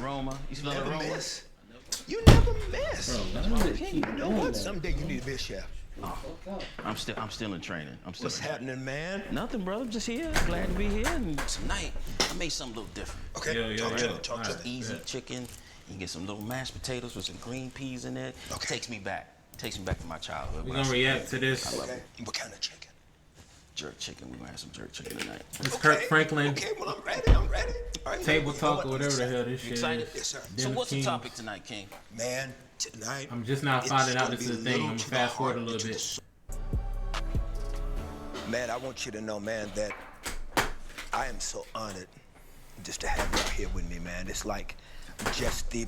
aroma. You smell the Never aroma? miss. You never miss. Bro, You know what? Someday you need to be a chef. I'm still in training. What's happening, man? Nothing, brother. I'm just here. Glad to be here. And tonight, I made something a little different. Okay, talk to me. Talk to me. Easy chicken. You can get some little mashed potatoes with some green peas in it. Okay. Takes me back to my childhood. We're gonna react to this. Okay. What kind of chicken? Jerk chicken. We're gonna have some jerk chicken tonight. It's Kirk Franklin. Okay, well, I'm ready. I'm ready. All right, Table you know talk what? or whatever the hell this You shit excited? is. Yes, sir. So Them what's the Kings. topic tonight, King? Man, tonight. I'm just now it's finding out gonna this is a be thing. little I'm to the fast forward a heart, little to the bit. soul. Man, I want you to know, man, that I am so honored just to have you here with me, man. It's like just the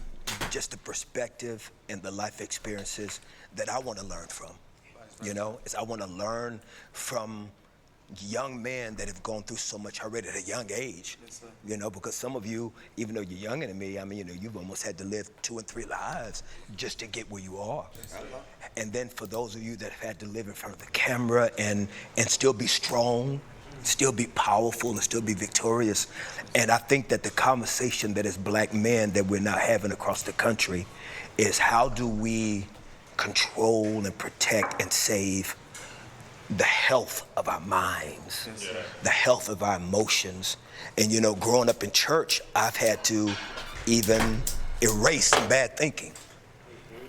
perspective and the life experiences that I want to learn from. You know, I want to learn from young men that have gone through so much already at a young age. Yes, you know, because some of you, even though you're younger than me, I mean, you know, you've almost had to live 2 and 3 lives just to get where you are. Yes, and then for those of you that have had to live in front of the camera and still be strong, still be powerful, and still be victorious. And I think that the conversation that as black men that we're now having across the country is how do we control and protect and save the health of our minds, the health of our emotions. And you know, growing up in church, I've had to even erase some bad thinking,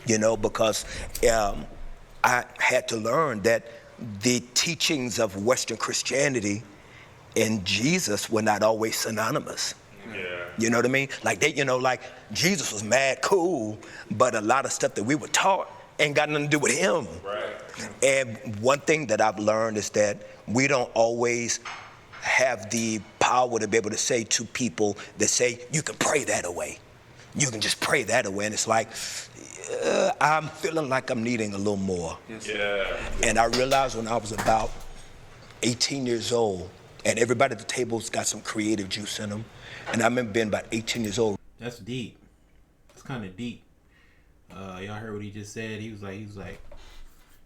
you know, because I had to learn that the teachings of Western Christianity and Jesus were not always synonymous. You know what I mean? Like they, you know, like Jesus was mad cool, but a lot of stuff that we were taught ain't got nothing to do with him. Right. And one thing that I've learned is that we don't always have the power to be able to say to people that say, you can pray that away. You can just pray that away. And it's like, I'm feeling like I'm needing a little more. Yes. Yeah. And I realized when I was about 18 years old, and everybody at the table's got some creative juice in them. And I remember being about 18 years old. That's deep. That's kind of deep. Y'all heard what he just said. He was like,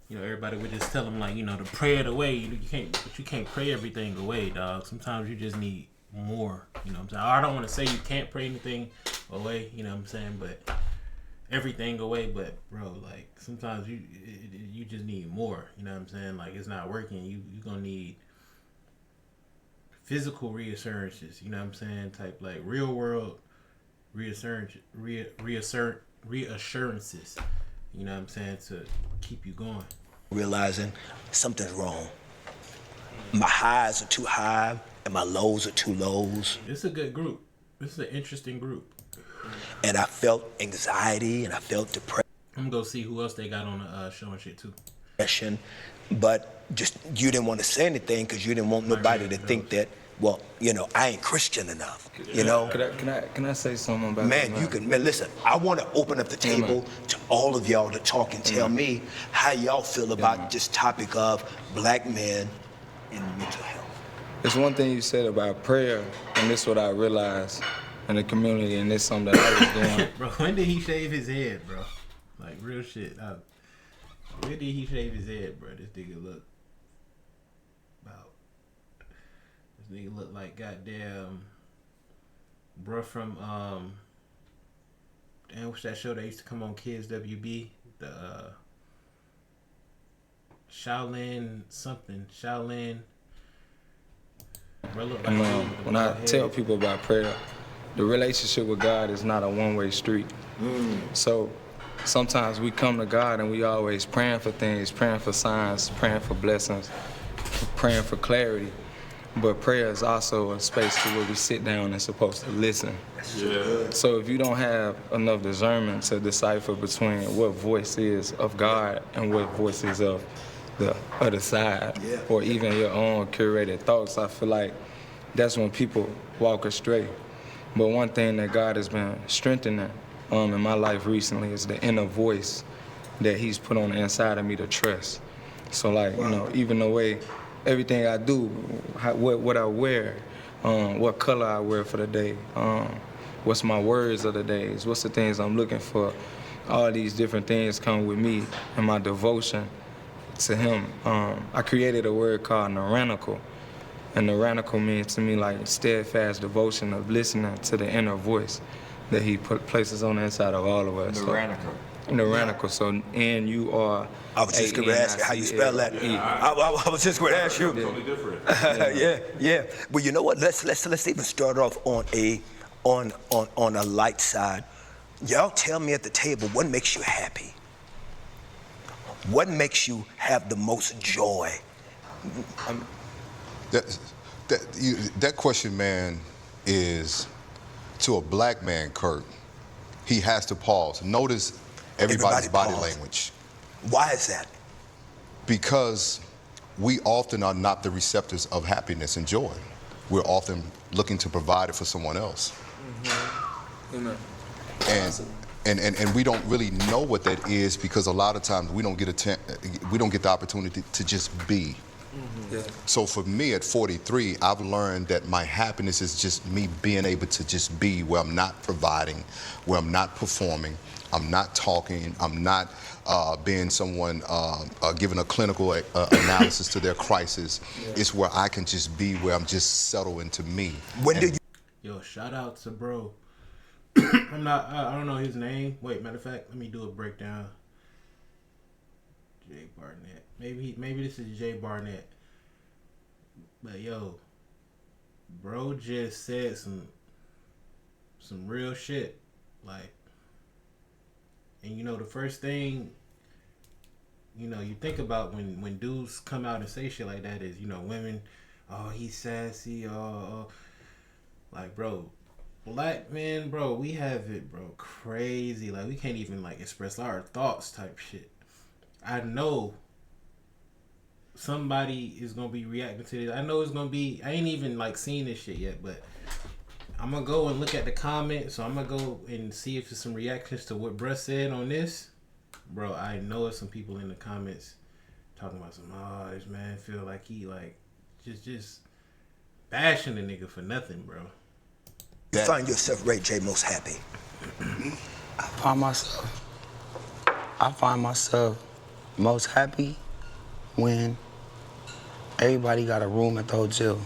you know, everybody would just tell him like, you know, to pray it away. You can't pray everything away, dog. Sometimes you just need more. You know what I'm saying? I don't want to say you can't pray anything away. You know what I'm saying? But everything away. But bro, like sometimes you just need more. You know what I'm saying? Like it's not working. You gonna need physical reassurances. You know what I'm saying? Type like real world reassurances. You know what I'm saying, to keep you going. Realizing something's wrong. My highs are too high and my lows are too lows. It's a good group. This is an interesting group. And I felt anxiety and I felt depression. I'm gonna go see who else they got on the show and shit too. But just you didn't want to say anything because you didn't want nobody to think that, well, you know, I ain't Christian enough. You know. Can I say something about man, that? you can. Man, listen. I want to open up the table to all of y'all to talk and tell me how y'all feel about this topic of black men and mental health. There's one thing you said about prayer, and this is what I realized in the community, and this is something that I was doing. Bro, when did he shave his head, bro? Like real shit. When did he shave his head, bro? This nigga look like goddamn bro from damn, what's that show that used to come on Kids WB? The Shaolin. Bro, look like when I tell people about prayer, the relationship with God is not a one-way street. So sometimes we come to God and we always praying for things, praying for signs, praying for blessings, praying for clarity. But prayer is also a space to where we sit down and supposed to listen. Yeah. So if you don't have enough discernment to decipher between what voice is of God and what voice is of the other side, or even your own curated thoughts, I feel like that's when people walk astray. But one thing that God has been strengthening in my life recently is the inner voice that he's put on the inside of me to trust. So like, you know, even the way everything I do, what I wear, what color I wear for the day, what's my words of the days, what's the things I'm looking for. All these different things come with me and my devotion to him. I created a word called neuranical. And neuranical means to me like steadfast devotion of listening to the inner voice. that he places on the inside of all of us. Tyrannical. So, and you are. I was just going to ask you how you spell that. I was just going to ask you. Totally different. Yeah. Well, you know what? Let's even start off on a light side. Y'all tell me at the table, what makes you happy? What makes you have the most joy? That question, man, is to a black man, Kirk. He has to pause. Notice everybody's body language. Why is that? Because we often are not the receptors of happiness and joy. We're often looking to provide it for someone else. Amen. And we don't really know what that is because a lot of times we don't get the opportunity to just be. Yeah. So for me at 43, I've learned that my happiness is just me being able to just be where I'm not providing, where I'm not performing, I'm not talking, I'm not being someone giving a clinical analysis to their crisis. Yeah. It's where I can just be where I'm just settled into me. Yo, shout out to bro. I don't know his name. Wait, matter of fact, let me do a breakdown. Jay Barnett. Maybe this is Jay Barnett. But yo, bro just said some real shit. Like, and you know, the first thing, you know, you think about when dudes come out and say shit like that is, you know, women, oh, he's sassy, like, bro, black men, bro, we have it, bro, crazy. Like, we can't even, like, express our thoughts type shit. I know somebody is gonna be reacting to this. I know it's gonna be, I ain't even, like, seen this shit yet, but I'm gonna go and look at the comments. So I'm gonna go and see if there's some reactions to what bruh said on this. Bro, I know there's some people in the comments talking about some, oh, this man feel like he, like, just bashing the nigga for nothing, bro. You find yourself, Ray J, most happy? I find myself most happy when everybody got a room at the hotel.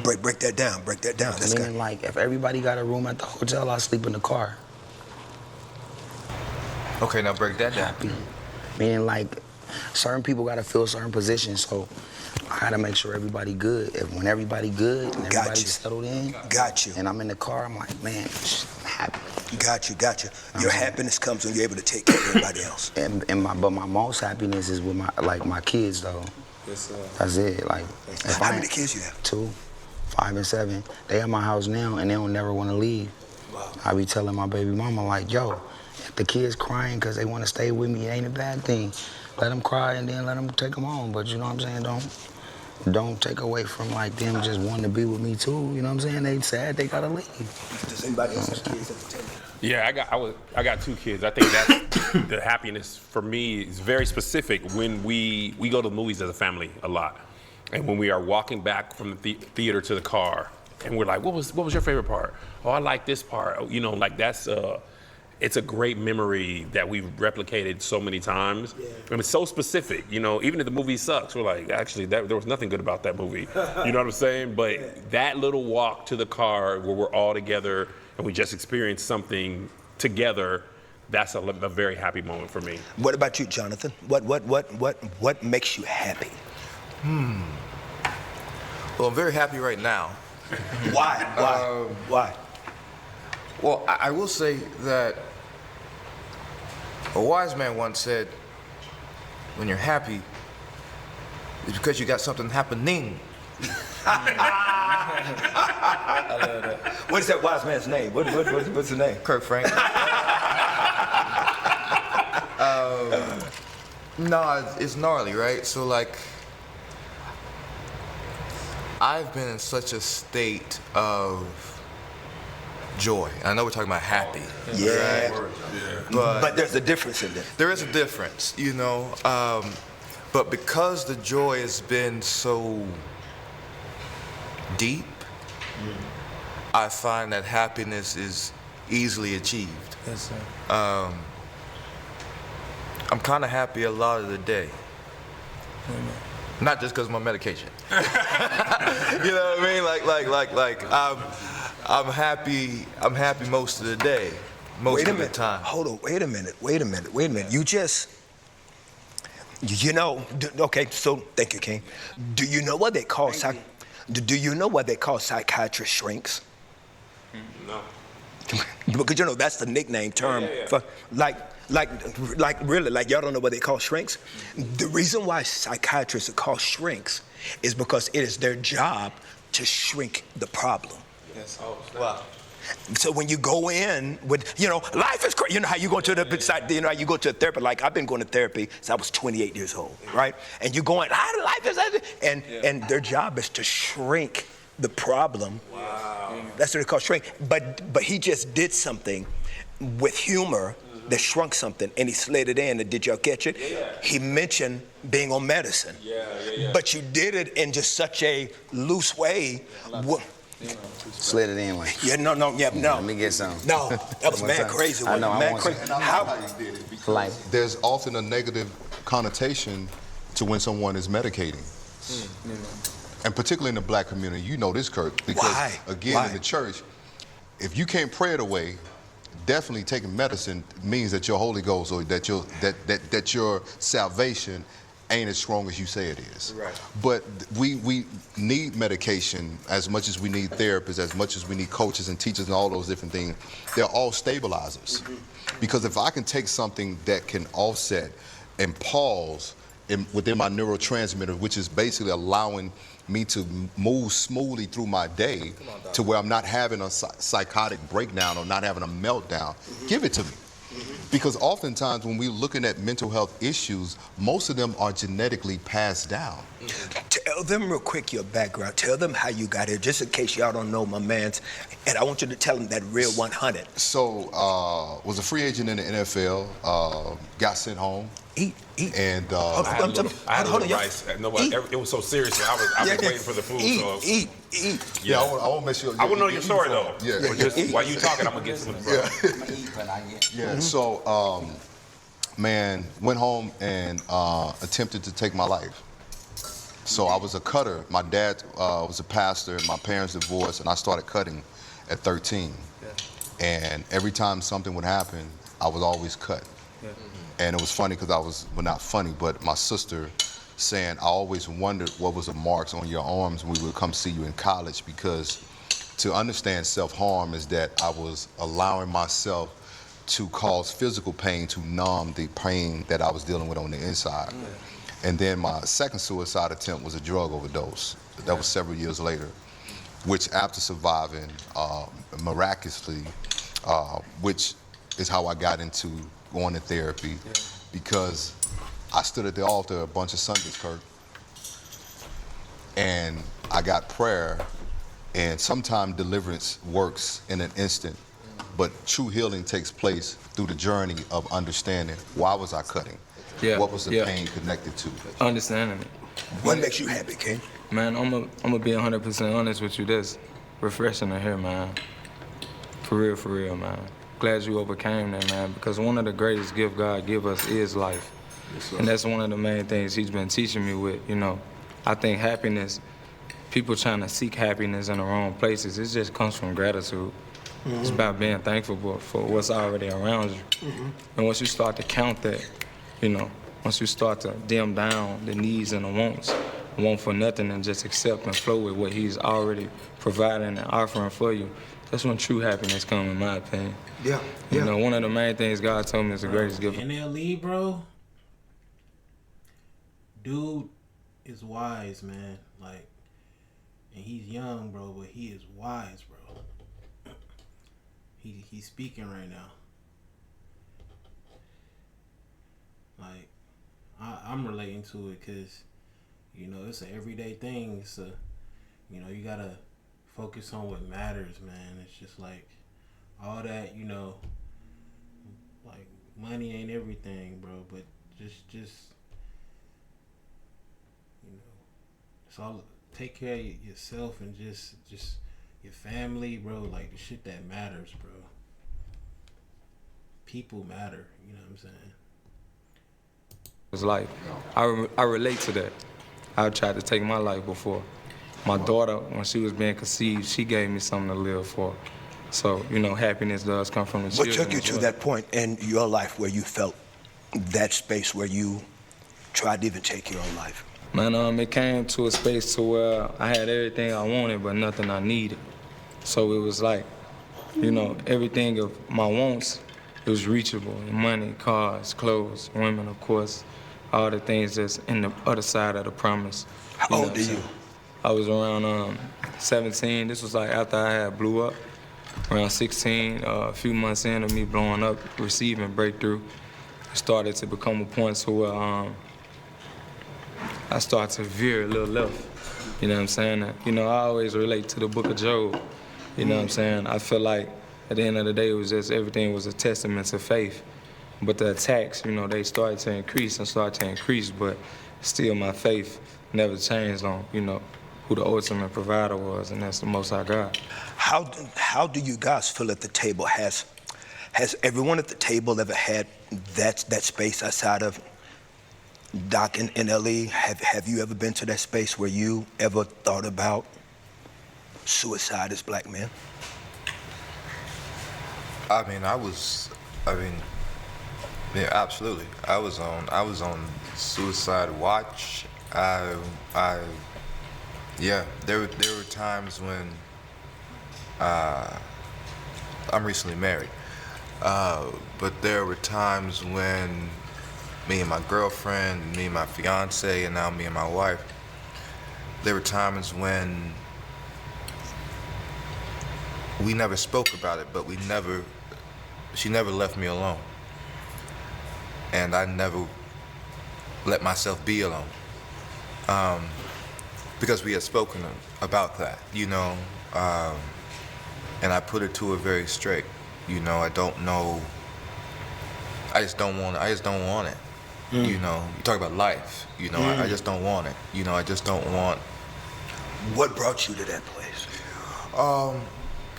Break that down. That's meaning, like, if everybody got a room at the hotel, I sleep in the car. Okay, now break that down. Happy. Meaning, like, certain people gotta fill certain positions, so I gotta make sure everybody good. When everybody good and everybody settled in, and I'm in the car, I'm like, man, I'm happy. Got you. Your happiness comes when you're able to take care of everybody else. But my most happiness is with my kids though. Yes, sir. That's it. Like, how many kids you have? 2, 5 and 7. They at my house now and they don't never want to leave. Wow. I be telling my baby mama, like, yo, if the kids crying because they want to stay with me, it ain't a bad thing. Let them cry and then let them take them home. But you know what I'm saying? Don't take away from, like, them just wanting to be with me too. You know what I'm saying? They sad they gotta leave. Does anybody else have kids at the table? Yeah, I got 2 kids. I think that's the happiness for me is very specific when we go to the movies as a family a lot, and when we are walking back from the theater to the car, and we're like, what was your favorite part? Oh, I like this part. You know, like that's it's a great memory that we've replicated so many times. Yeah. And it's so specific, you know, even if the movie sucks, we're like, actually, there was nothing good about that movie. You know what I'm saying? But that little walk to the car where we're all together and we just experienced something together, that's a very happy moment for me. What about you, Jonathan? What makes you happy? Well, I'm very happy right now. Why? Well, I will say that a wise man once said, when you're happy, it's because you got something happening. I love that. What is that wise man's name? What's the name? Kirk Frank. No, it's gnarly, right? So, like, I've been in such a state of joy. I know we're talking about happy. Yeah. Right? But there's a difference in that. There is a difference, you know. But because the joy has been so deep, I find that happiness is easily achieved. Yes, sir. I'm kind of happy a lot of the day. Not just because of my medication. You know what I mean? I'm happy most of the day. Most Wait a of the minute. time. Hold on. Wait a minute. You just, you know, okay, so thank you, King. Do you know what they call do you know what they call psychiatrist shrinks? No. Because you know that's the nickname term for like really, like y'all don't know what they call shrinks. The reason why psychiatrists are called shrinks is because it is their job to shrink the problem. Yes. Oh, wow. So when you go in with, you know, life is crazy. You know how you go to the side, you know how you go to a therapy. Like I've been going to therapy since I was 28 years old, right? And you going, how life is, and their job is to shrink the problem. Wow. That's what they call shrink. But he just did something with humor that shrunk something, and he slid it in. And did y'all catch it? Yeah. He mentioned being on medicine. Yeah. But you did it in just such a loose way. Slid it in like. Yeah, no. Let me get some. No, that was mad crazy. I know. Mad I want crazy. And I love how you did it because Like- there's often a negative connotation to when someone is medicating. And particularly in the black community, you know this, Kirk, because Why? again Why? in the church, if you can't pray it away, definitely taking medicine means that your Holy Ghost or that your salvation ain't as strong as you say it is. Right. But we need medication as much as we need therapists, as much as we need coaches and teachers and all those different things. They're all stabilizers. Because if I can take something that can offset and pause within my neurotransmitter, which is basically allowing me to move smoothly through my day to where I'm not having a psychotic breakdown or not having a meltdown, give it to me. Because oftentimes when we're looking at mental health issues, most of them are genetically passed down. Tell them real quick your background. Tell them how you got here, just in case y'all don't know my man's. And I want you to tell them that real 100. So, was a free agent in the NFL, got sent home. Eat. And I had a hold on, little rice. It was so serious. So I was waiting for the food. Eat. yeah, I want to make sure. I want to know your story though. Yeah. But just while you talking, I'm gonna get some. Yeah. So, man, went home and attempted to take my life. So I was a cutter. My dad was a pastor, and my parents divorced, and I started cutting at 13. And every time something would happen, I was always cut. And it was funny because well, not funny, but my sister saying, I always wondered what was the marks on your arms when we would come see you in college, because to understand self-harm is that I was allowing myself to cause physical pain to numb the pain that I was dealing with on the inside. And then my second suicide attempt was a drug overdose. That was several years later, which after surviving miraculously, which is how I got into going to therapy, because I stood at the altar a bunch of Sundays, Kirk, and I got prayer, and sometimes deliverance works in an instant, but true healing takes place through the journey of understanding why was I cutting? What was the pain connected to? Understanding it. What makes you happy, King? Man, I'm gonna be 100% honest with you. That's refreshing to hear, man. For real, man. Glad you overcame that, man, because one of the greatest gifts God give us is life. Yes, and that's one of the main things he's been teaching me with, you know. I think happiness, people trying to seek happiness in the wrong places, it just comes from gratitude. It's about being thankful for what's already around you. And once you start to count that, you know, once you start to dim down the needs and the wants, want for nothing and just accept and flow with what he's already providing and offering for you, that's when true happiness comes, in my opinion. Yeah. You know, one of the main things God told me is the greatest gift. NLE, bro. Dude is wise, man. Like, and he's young, bro, but he is wise, bro. He's speaking right now. Like, I'm relating to it because, you know, it's an everyday thing. It's a, you know, you gotta focus on what matters, man. It's just like all that, you know, like money ain't everything, bro, but just you know, it's all, take care of yourself and just your family, bro, like the shit that matters, bro. People matter, you know what I'm saying? It's life. I relate to that. I tried to take my life before. my daughter, when she was being conceived, she gave me something to live for. So, you know, happiness does come from the What children. took you as to well. that point in your life where you felt that space where you tried to even take your own life? Man, it came to a space to where I had everything I wanted, but nothing I needed. So it was like, you know, everything of my wants, it was reachable. Money, cars, clothes, women, of course, all the things that's in the other side of the promise. How old are you? I was around 17. This was like after I had blew up. Around 16, a few months into me blowing up, receiving breakthrough, it started to become a point to where I started to veer a little left. You know what I'm saying? You know, I always relate to the book of Job. You know what I'm saying? I feel like at the end of the day, it was just everything was a testament to faith. But the attacks, you know, they started to increase, but still my faith never changed on, you know, who the ultimate provider was, and that's the Most High God. How do you guys feel at the table? Has everyone at the table ever had that space outside of Doc and NLE? Have you ever been to that space where you ever thought about suicide as black men? Yeah, absolutely. I was on suicide watch. Yeah, there were times when I'm recently married, but there were times when me and my girlfriend, me and my fiance, and now me and my wife, there were times when we never spoke about it, but she never left me alone. And I never let myself be alone. Because we had spoken about that, you know, and I put it to her very straight. You know, I don't know, I just don't want it. You know, you talk about life, you know, I just don't want it. You know, I just don't want. What brought you to that place?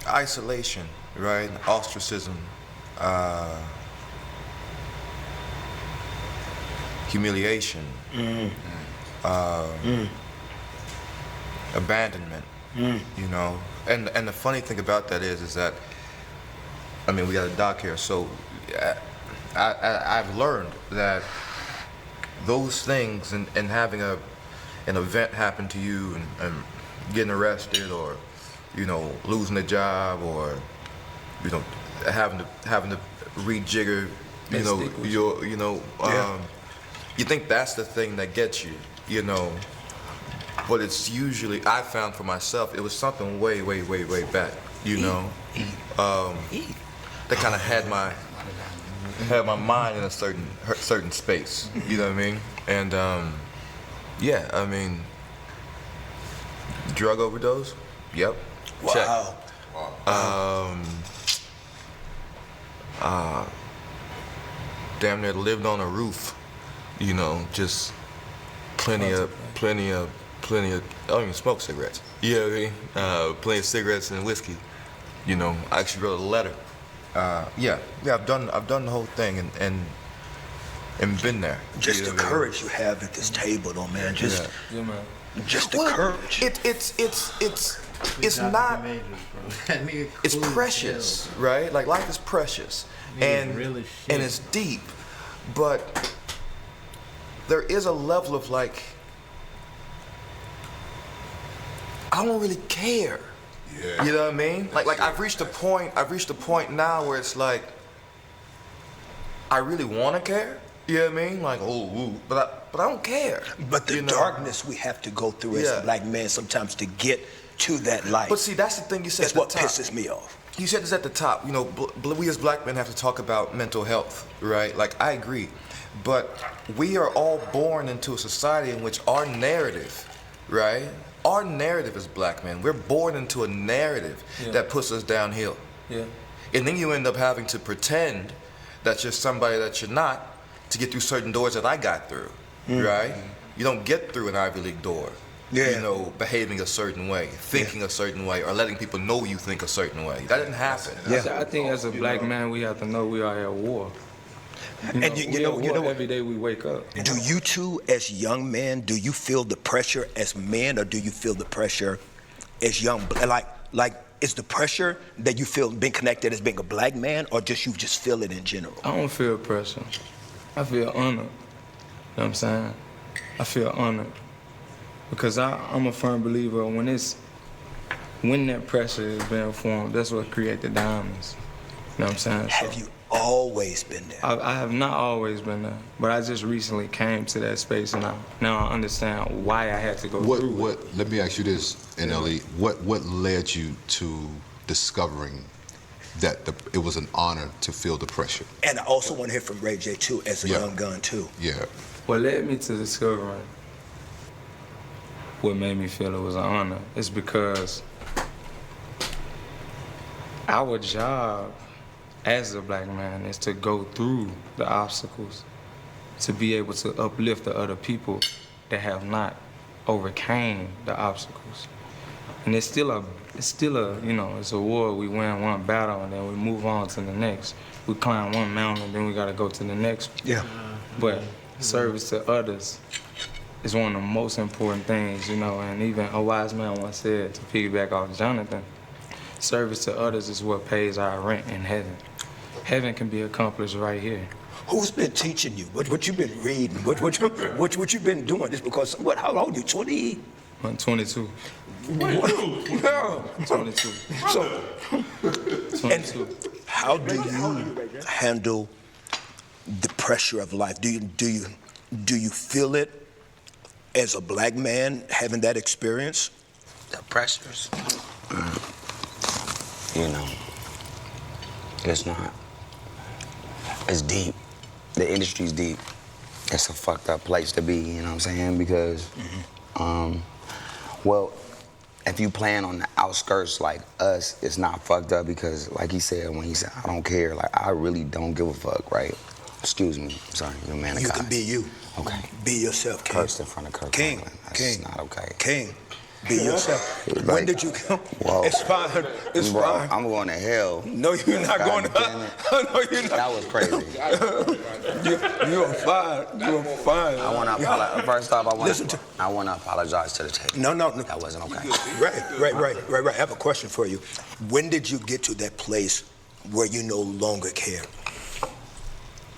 Isolation, right? Ostracism, humiliation, abandonment, you know. And the funny thing about that is that, I mean, we got a doc here, so I've learned that those things and having an event happen to you and getting arrested, or, you know, losing a job, or, you know, having to rejigger, you know, you think that's the thing that gets you, you know, but it's usually, I found for myself, it was something way back, you know, that kind of had my mind in a certain space, you know what I mean? And yeah, I mean, drug overdose, yep. Wow. Damn near lived on a roof, you know, just plenty of, I don't even smoke cigarettes. You know what I mean? Plenty of cigarettes and whiskey. You know, I actually wrote a letter. Yeah, I've done the whole thing and been there. Just the courage you have at this table, though, man. Just the courage. It's not. It's precious, right? Like, life is precious, and it's deep, but there is a level of, like, I don't really care. Yeah. You know what I mean? Like I've reached a point now where it's like, I really want to care. You know what I mean? Like, but I don't care. But the darkness we have to go through as a black man sometimes to get to that light. But see, that's the thing you said. That's what pisses me off. You said this at the top. You know, we as black men have to talk about mental health, right? Like, I agree. But we are all born into a society in which our narrative, right? Our narrative as black men, we're born into a narrative that puts us downhill. Yeah. And then you end up having to pretend that you're somebody that you're not to get through certain doors that I got through, right? You don't get through an Ivy League door, you know, behaving a certain way, thinking a certain way, or letting people know you think a certain way. That didn't happen. Yeah. I think as a black man, we have to know we are at war. Every day we wake up. Do you two, as young men, do you feel the pressure as men, or do you feel the pressure as young? Like, is the pressure that you feel being connected as being a black man, or you just feel it in general? I don't feel pressure. I feel honored. You know what I'm saying? I feel honored. Because I'm a firm believer when that pressure is being formed, that's what creates the diamonds. You know what I'm saying? Have you always been there? I have not always been there, but I just recently came to that space, and now I understand why I had to go through it. Let me ask you this, NLE. What led you to discovering that it was an honor to feel the pressure? And I also want to hear from Ray J too, as a young gun too. Yeah. What led me to discovering what made me feel it was an honor is because our job as a black man is to go through the obstacles, to be able to uplift the other people that have not overcame the obstacles. And it's still a, it's a war. We win one battle and then we move on to the next. We climb one mountain and then we gotta go to the next one. Yeah. But service to others is one of the most important things, and even a wise man once said, to piggyback off Jonathan, service to others is what pays our rent in heaven. Heaven can be accomplished right here. Who's been teaching you? What you been reading? What you been doing? This because how old are you? 20? I'm 22. Yeah. 22. So, 22. and how do you handle the pressure of life? Do you feel it as a black man having that experience? The pressures, it's not. It's deep. The industry's deep. It's a fucked up place to be, you know what I'm saying? Because, well, if you plan on the outskirts like us, it's not fucked up because, like he said, when he said, I don't care, like, I really don't give a fuck, right? Excuse me, I'm sorry, you're a man of God. You can be you. Okay. Be yourself, King. Cursed in front of Kirk. King, That's King. not okay. King, be yourself. Like, when did you come? Whoa. It's fine, it's Bro, fine. I'm going to hell. No, you're not going to damn it. No, you're not. That was crazy. You're fine. You're fine. I want to apologize. First off, Listen I want to apologize to the table. No. That wasn't okay. Right. I have a question for you. When did you get to that place where you no longer care?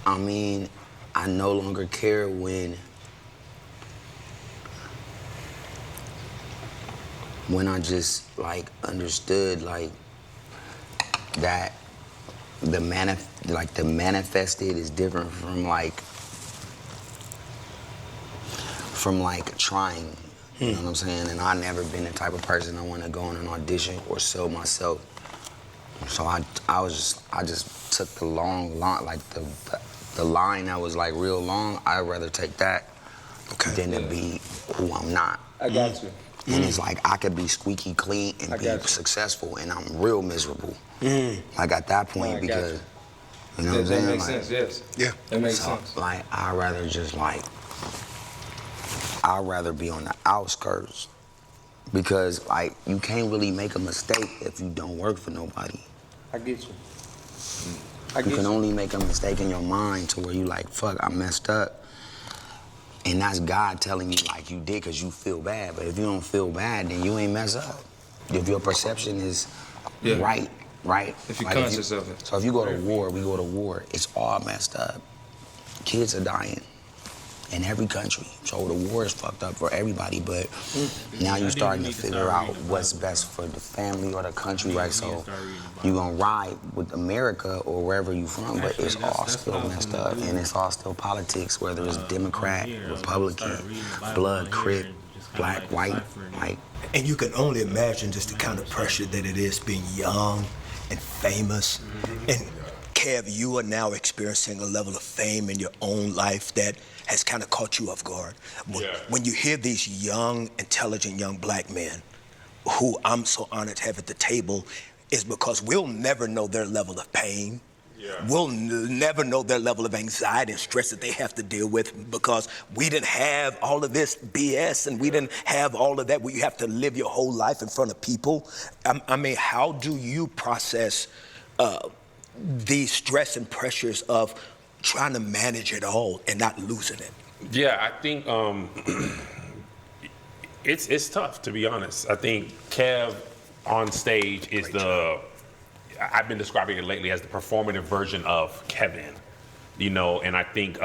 I mean, I no longer care when I just understood that the manifested is different from trying. You know what I'm saying? And I've never been the type of person I want to go on an audition or sell myself. So I just took the long line, the line that was real long. I'd rather take that than to be who I'm not. I got you. And it's I could be squeaky clean and be successful, and I'm real miserable. At that point, because you know what I'm saying? That makes sense. Yes. Yeah. That makes sense. I'd rather just I'd rather be on the outskirts because you can't really make a mistake if you don't work for nobody. I get you. You can only make a mistake in your mind to where you fuck, I messed up. And that's God telling you you did because you feel bad. But if you don't feel bad, then you ain't mess up. If your perception is right. If you're conscious of it. So if you go to war, we go to war, it's all messed up. Kids are dying in every country. So the war is fucked up for everybody, but now you're starting to figure out what's best for the family or the country, right? So you're gonna ride with America or wherever you're from, but it's all still messed up, and it's all still politics, whether it's Democrat, Republican, blood, Crip, black, white, And you can only imagine just the kind of pressure that it is being young and famous. And Kev, you are now experiencing a level of fame in your own life that has kind of caught you off guard. When you hear these young, intelligent young black men who I'm so honored to have at the table, is because we'll never know their level of pain. We'll never know their level of anxiety and stress that they have to deal with because we didn't have all of this BS and we didn't have all of that where you have to live your whole life in front of people. I mean, how do you process these stress and pressures of trying to manage it all and not losing it? Yeah, I think it's tough, to be honest. I think Kev on stage is I've been describing it lately as the performative version of Kevin, and I think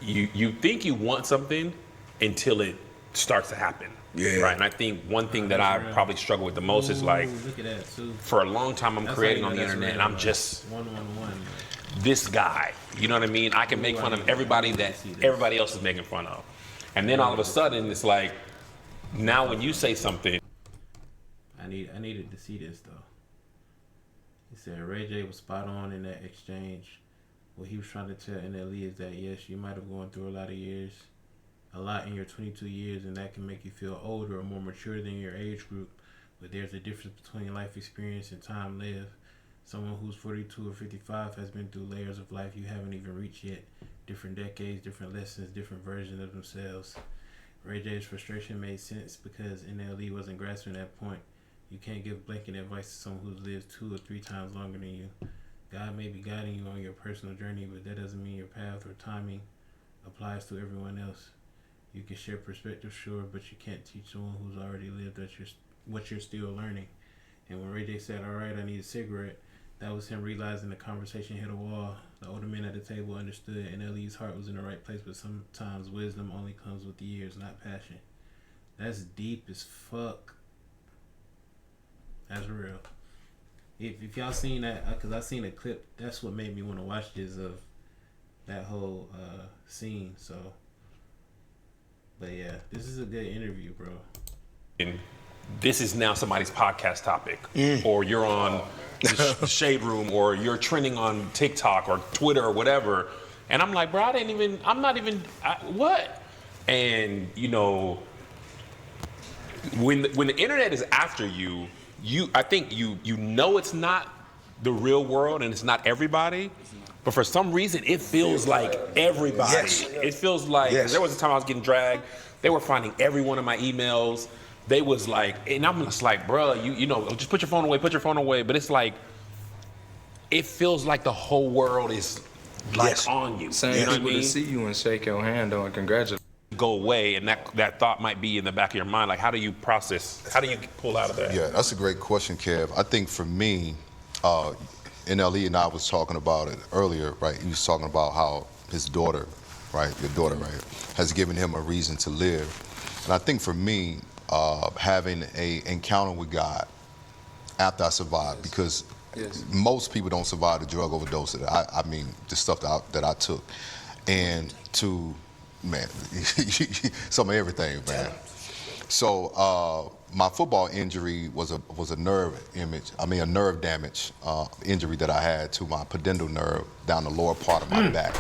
you think you want something until it starts to happen. Yeah. Right. And I think one thing that I probably struggle with the most is like, look at that too. for a long time I'm creating on the internet and I'm just this guy. You know what I mean? I can make fun of everybody that everybody else is making fun of. And then all of a sudden it's like, now when you say something. I needed to see this though. He said Ray J was spot on in that exchange. What he was trying to tell NLE is that yes, you might have gone through a lot in your 22 years, and that can make you feel older or more mature than your age group. But there's a difference between life experience and time lived. Someone who's 42 or 55 has been through layers of life you haven't even reached yet. Different decades, different lessons, different versions of themselves. Ray J's frustration made sense because NLE wasn't grasping that point. You can't give blanket advice to someone who's lived 2 or 3 times longer than you. God may be guiding you on your personal journey, but that doesn't mean your path or timing applies to everyone else. You can share perspective, sure, but you can't teach someone who's already lived what you're still learning. And when Ray J said, all right, I need a cigarette, that was him realizing the conversation hit a wall. The older men at the table understood NLE's heart was in the right place, but sometimes wisdom only comes with the years, not passion. That's deep as fuck. That's real. If y'all seen that, because I seen a clip, that's what made me want to watch this, of that whole scene, so. But yeah, this is a good interview, bro. And this is now somebody's podcast topic, or you're on the Shade Room, or you're trending on TikTok or Twitter or whatever. And I'm like, bro, what? And when the internet is after you, I think you know it's not the real world and it's not everybody. But for some reason, it feels like everybody. Yes. It feels like, Yes. there was a time I was getting dragged. They were finding every one of my emails. They was like, and I'm just like, bro, you just put your phone away. But it's like, it feels like the whole world is like on you. Same You know what I people mean? to see you and shake your hand though and congratulate. Go away, and that thought might be in the back of your mind. Like, how do you pull out of that? Yeah, that's a great question, Kev. I think for me, NLE and I was talking about it earlier, right? He was talking about how his daughter, right, your daughter, right, has given him a reason to live. And I think for me, having an encounter with God after I survived, because most people don't survive the drug overdose. I mean, the stuff that I took. And to, man, some of everything, man. So my football injury was a nerve damage injury that I had to my pudendal nerve down the lower part of my back.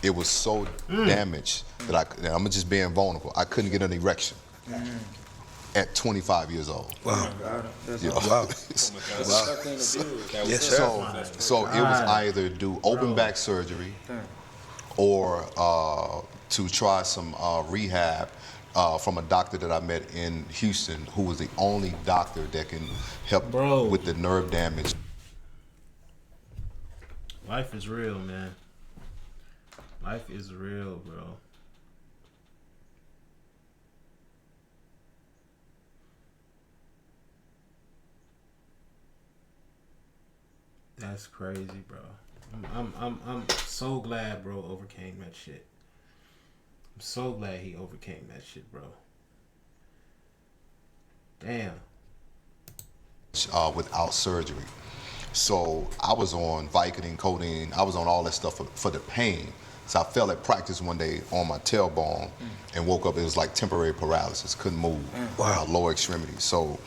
It was so damaged that I'm just being vulnerable. I couldn't get an erection at 25 years old. Wow. You know? Wow. Yes, so it was either do open back surgery or to try some rehab from a doctor that I met in Houston, who was the only doctor that can help with the nerve damage. Life is real, man. Life is real, bro. That's crazy, bro. I'm so glad bro overcame that shit. I'm so glad he overcame that shit, bro. Damn. Without surgery. So I was on Vicodin, codeine, I was on all that stuff for the pain. So I fell at practice one day on my tailbone and woke up, it was like temporary paralysis, couldn't move, lower extremity. So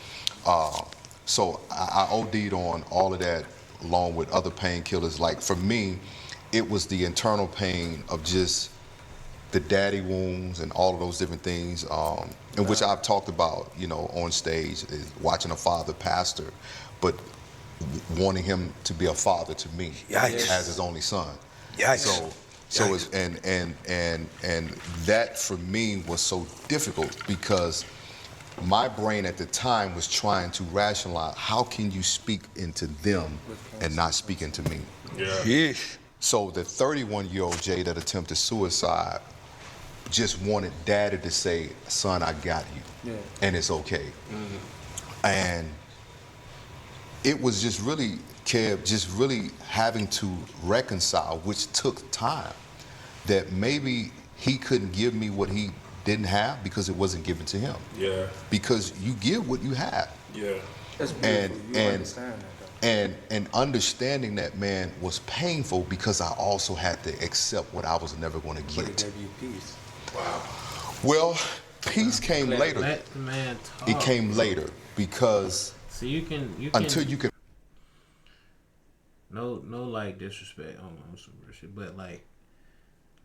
I OD'd on all of that along with other painkillers. Like for me, it was the internal pain of just the daddy wounds and all of those different things, in which I've talked about, on stage, is watching a father pastor, but wanting him to be a father to me as his only son. So it's, and that for me was so difficult because my brain at the time was trying to rationalize, how can you speak into them and not speak into me? Yeesh. So the 31-year-old Jay that attempted suicide just wanted daddy to say, son, I got you. Yeah. And it's okay. Mm-hmm. And it was just really, Kev, just really having to reconcile, which took time, that maybe he couldn't give me what he didn't have because it wasn't given to him. Yeah. Because you give what you have. Yeah. That's beautiful. You understand that, though. And understanding that, man, was painful because I also had to accept what I was never going to get. But it gave you peace. Wow. Well, peace came later. Let the man talk. It came later because so you can until you can. No, like disrespect on some shit, but like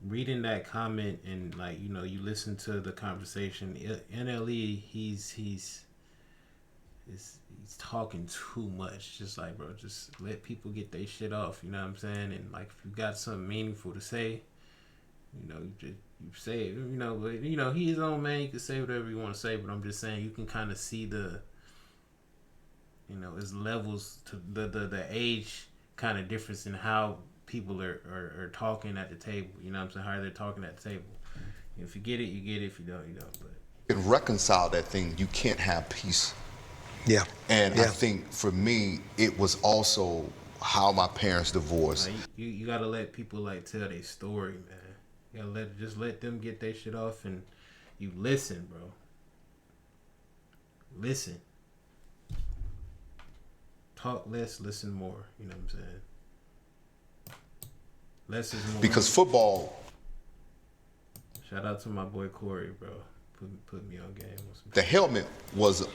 reading that comment and like you listen to the conversation. NLE, he's talking too much. Just like, bro, just let people get their shit off. You know what I'm saying? And like, if you got something meaningful to say, you say it. But he's his own man. You can say whatever you want to say. But I'm just saying, you can kind of see the, his levels to the age kind of difference in how people are talking at the table. You know what I'm saying? How they're talking at the table. If you get it, you get it. If you don't, you don't. But You can reconcile that thing. You can't have peace. Yeah. And yeah. I think for me, it was also how my parents divorced. like, you gotta let people like tell their story, man. You gotta let them get their shit off, and you listen, bro. Listen. Talk less, listen more. You know what I'm saying? Less is more. Because football. Shout out to my boy Corey, bro. Put me on game. The helmet was a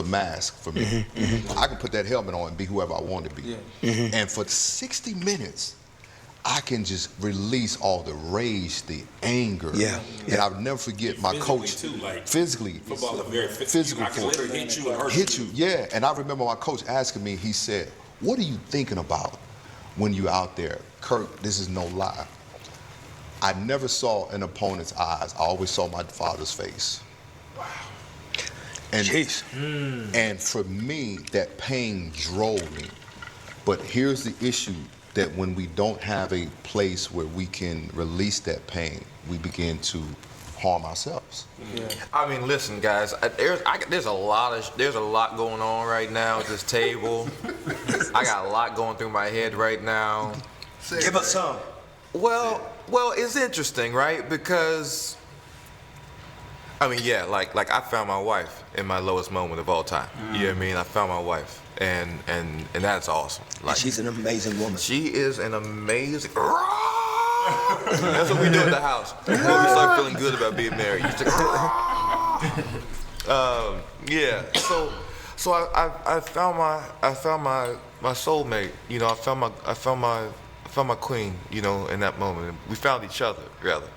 mask for me. Mm-hmm, mm-hmm. I could put that helmet on and be whoever I wanted to be. Yeah. Mm-hmm. And for 60 minutes, I can just release all the rage, the anger. Yeah. And I'll never forget my coach. Too, like, physically. Football is very physical. I can literally hit you and hurt Hit you, yeah. And I remember my coach asking me, he said, what are you thinking about when you're out there? Kirk, this is no lie. I never saw an opponent's eyes. I always saw my father's face. Wow. And, and for me, that pain drove me. But here's the issue, that when we don't have a place where we can release that pain, we begin to harm ourselves. Yeah. I mean, listen, guys. There's a lot going on right now at this table. I got a lot going through my head right now. Give us some. Well, it's interesting, right? Because I mean, yeah, like I found my wife in my lowest moment of all time. You know what I mean? I found my wife, and that's awesome. Like, she's an amazing woman. She is an amazing. That's what we do at the house when we start feeling good about being married. You just yeah. So I found my soulmate. I found my queen. In that moment, we found each other rather.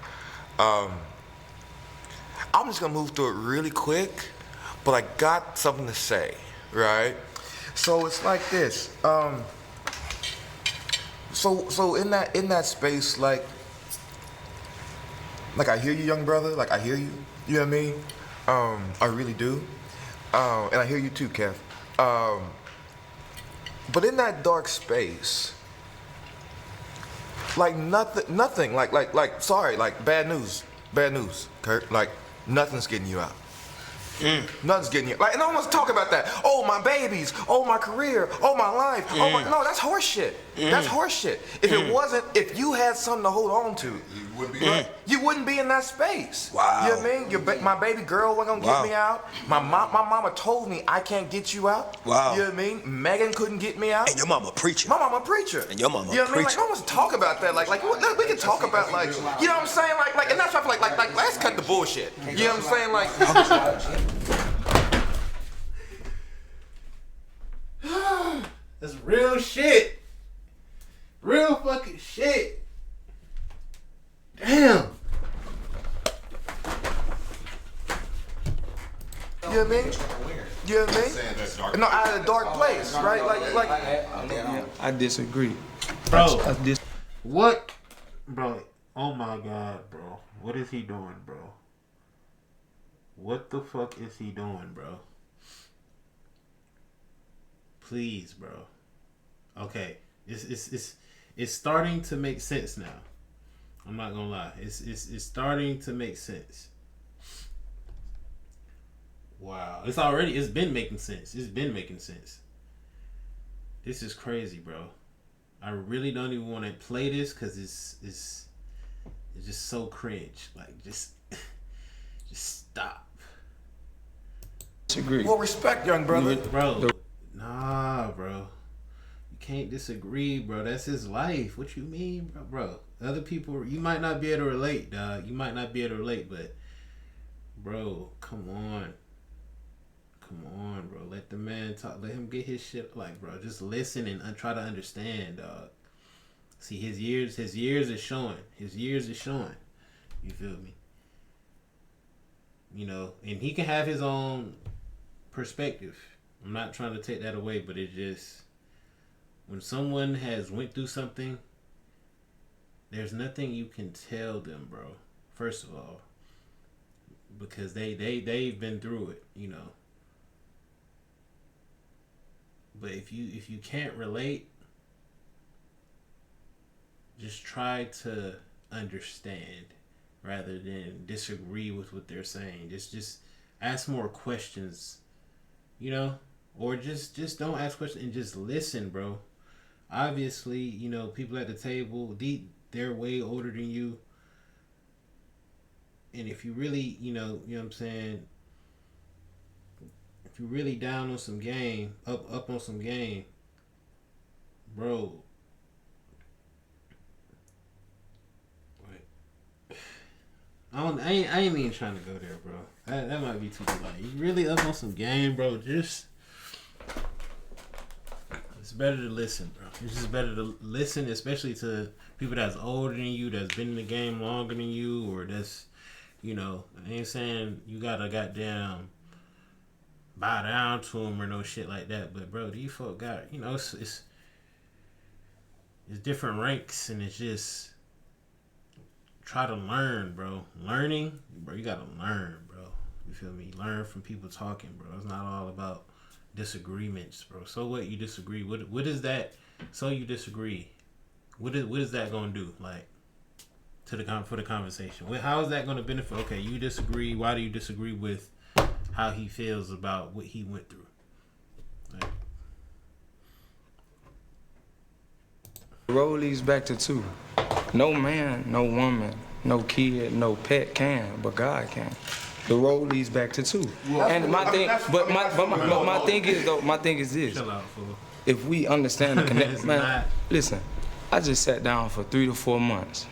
I'm just gonna move through it really quick, but I got something to say, right? So it's like this. So in that space, like I hear you, young brother. Like I hear you. You know what I mean? I really do. And I hear you too, Kev. But in that dark space, like nothing. Sorry, like bad news, Kirk. Like nothing's getting you out. Nothing's getting you. Like, and I don't want to talk about that. Oh, my babies. Oh, my career. Oh, my life. Oh, my. No, that's horse shit. That's horse shit. If you had something to hold on to, you wouldn't be in that space. Wow. You know what I mean? My baby girl wasn't gonna get me out. My mama told me I can't get you out. Wow. You know what I mean? Megan couldn't get me out. And your mama preacher. My mama preacher. And your mama You know what I mean? preacher. Like, I want to talk about that. Like we can talk about, like, you know what I'm saying? Like, and that's why I feel like let's cut the bullshit. You know what I'm saying? Like. That's real shit. Real fucking shit. Damn. You know what I mean? You know what I mean? No, out of a dark place, right? Like. I disagree. Bro, what? Bro, oh my God, bro. What is he doing, bro? What the fuck is he doing, bro? Please, bro. Okay, it's it's starting to make sense now. I'm not gonna lie. It's starting to make sense. Wow. It's been making sense. It's been making sense. This is crazy, bro. I really don't even want to play this because it's just so cringe. Like just stop. Disagree. Well, respect, young brother. Bro. Nah, bro. You can't disagree, bro. That's his life. What you mean, bro? Bro, other people, you might not be able to relate, dog. You might not be able to relate, but bro, come on. Come on, bro. Let the man talk. Let him get his shit. Like, bro, just listen and try to understand, dog. See, his years is showing. His years is showing. You feel me? You know, and he can have his own perspective. I'm not trying to take that away, but it just, when someone has went through something, there's nothing you can tell them, bro. First of all, because they've been through it, you know. But if you can't relate, just try to understand rather than disagree with what they're saying. Just ask more questions, you know, or just don't ask questions and just listen, bro. Obviously, you know, people at the table, they're way older than you. And if you really, you know what I'm saying, if you're really down on some game, up on some game, bro. I ain't even trying to go there, bro. That might be too light. You really up on some game, bro. Just, it's better to listen, bro. It's just better to listen, especially to people that's older than you, that's been in the game longer than you, or that's, you know, I ain't saying you gotta goddamn bow down to them or no shit like that. But bro, these folk got, you know, it's different ranks, and it's just try to learn, bro. Learning, bro, you gotta learn, bro. You feel me? Learn from people talking, bro. It's not all about disagreements, bro. So what, you disagree? What is that? So you disagree? What is that gonna do? Like, for the conversation. How is that gonna benefit? Okay, you disagree. Why do you disagree with how he feels about what he went through? Like, The road leads back to two. No man, no woman, no kid, no pet can, but God can. The road leads back to two. And my thing, but my thing is though, my thing is this: chill out, fool. if we understand the connection, man, not. listen. I just sat down for 3 to 4 months.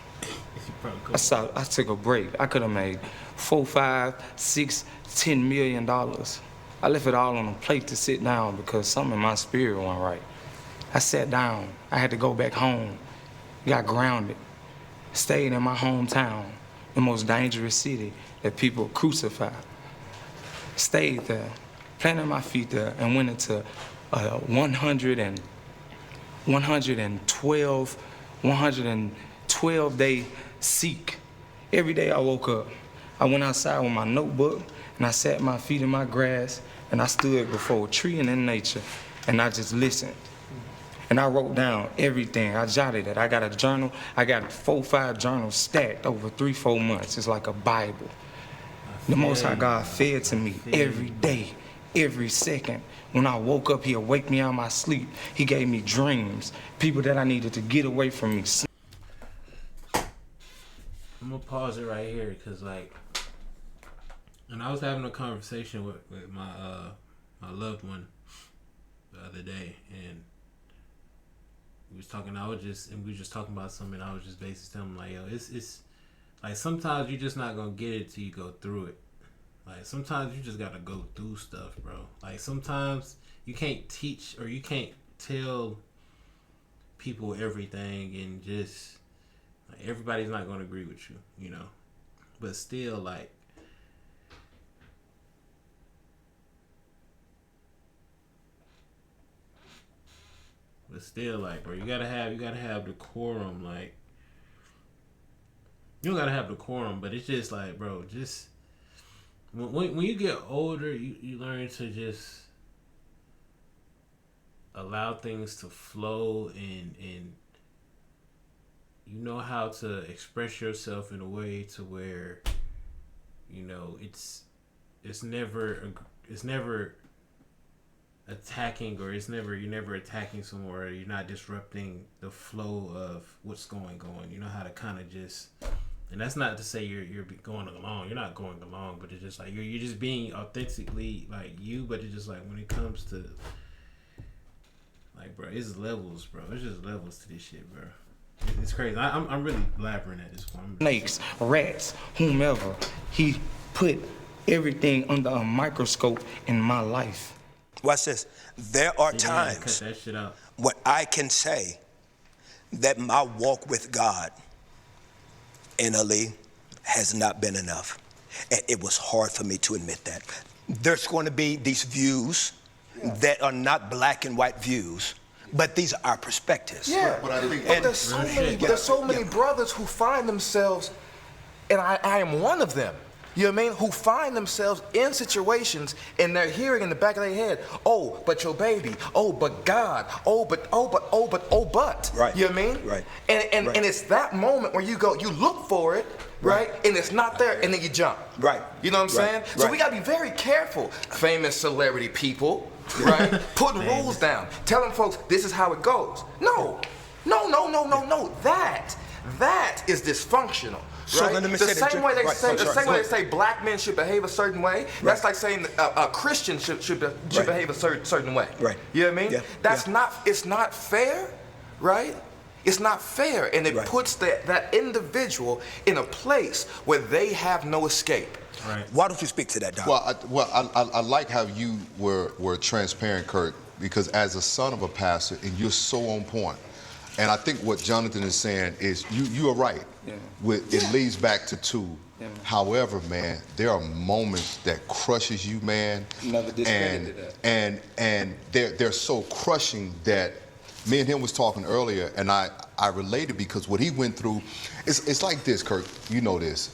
I took a break. I could have made $4, $5, $6, $10 million. I left it all on a plate to sit down because something in my spirit wasn't right. I sat down. I had to go back home. Got grounded. Stayed in my hometown, the most dangerous city that people crucify. Stayed there, planted my feet there, and went into 112-day seek. Every day I woke up, I went outside with my notebook, and I sat my feet in my grass, and I stood before a tree and in nature, and I just listened. And I wrote down everything. I jotted it. I got a journal. I got 4, 5 journals stacked over 3, 4 months. It's like a Bible. The Most High God fed to me every day, every second. When I woke up, He'll wake me out of my sleep. He gave me dreams, people that I needed to get away from me. I'm gonna pause it right here because, like, and I was having a conversation with my loved one the other day, and we was talking. We were just talking about something. And I was just basically telling him, like, yo, it's like sometimes you're just not gonna get it till you go through it. Like, sometimes you just gotta go through stuff, bro. Like, sometimes you can't teach or you can't tell people everything, and just like, everybody's not gonna agree with you, you know. But still, like, bro, you gotta have decorum. Like, you don't gotta have decorum, but it's just like, bro, just when you get older, you learn to just allow things to flow and know how to express yourself in a way to where, you know, it's never attacking, or you're never attacking somewhere. You're not disrupting the flow of what's going on. You know how to kind of just, and that's not to say you're going along. You're not going along, but it's just like you're just being authentically like you. But it's just like when it comes to like, bro, it's levels, bro. It's just levels to this shit, bro. It's crazy. I'm really blabbering at this point. Snakes, rats, whomever. He put everything under a microscope in my life. Watch this. There are times cut that shit out. when I can say that my walk with God, NLE, has not been enough. And it was hard for me to admit that. There's going to be these views that are not black and white views, but these are our perspectives. Yeah, but there's so many brothers who find themselves, and I am one of them. You know what I mean? Who find themselves in situations and they're hearing in the back of their head, oh, but your baby, oh, but God, oh, but. Right. You know what I mean? Right. And it's that moment where you look for it, right? And it's not there, and then you jump. Right. You know what I'm saying? So we gotta be very careful, famous celebrity people, right? Putting rules down, telling folks this is how it goes. No. That is dysfunctional. So right? let me The say same way they say, the same way they say black men should behave a certain way. That's like saying a Christian should behave a certain way. Right. You know what I mean? Yeah. That's not. It's not fair, right? It's not fair, and it puts that individual in a place where they have no escape. Right. Why don't you speak to that, Doc? I like how you were transparent, Kirk, because as a son of a pastor, and you're so on point. And I think what Jonathan is saying is you are right. Yeah. It leads back to two. Yeah. However, man, there are moments that crushes you, man. Never discredited that. And they're so crushing that me and him was talking earlier, and I related because what he went through, it's like this, Kirk. You know this.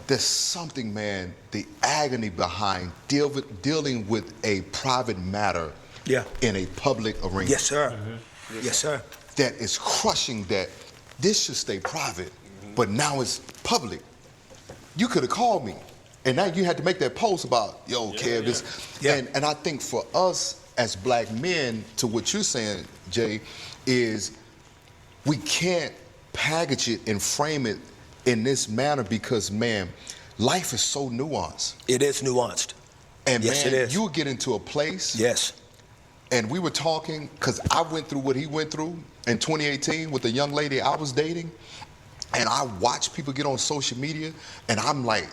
There's something, man, the agony behind dealing with a private matter in a public arena. Yes, sir. Yes, sir. That is crushing, that this should stay private, but now it's public. You could have called me, and now you had to make that post about, yo, Kev, this. And I think for us as black men, to what you're saying, Jay, is we can't package it and frame it in this manner because, man, life is so nuanced. It is nuanced. And yes, man, it is. you'll get into a place. Yes. And we were talking, because I went through what he went through in 2018 with the young lady I was dating. And I watched people get on social media, and I'm like,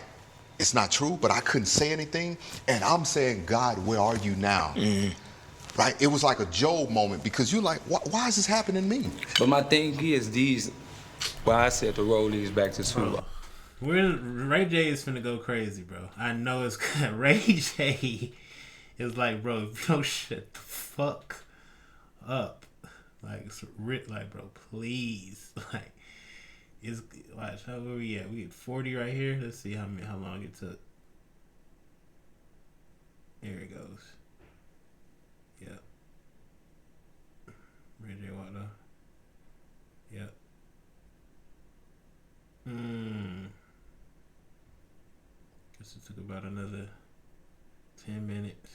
it's not true, but I couldn't say anything. And I'm saying, God, where are you now? Mm-hmm. Right? It was like a Job moment, because you're like, why is this happening to me? But my thing is these, well, I said to roll these back to two. Ray J is finna go crazy, bro. I know it's Ray J is like, bro, shut the fuck up. Like, it's like, bro, please. Like, it's, watch, how were we at? We at 40 right here. Let's see how long it took. There it goes. Yep. Ray J Water. Yep. Guess it took about another 10 minutes.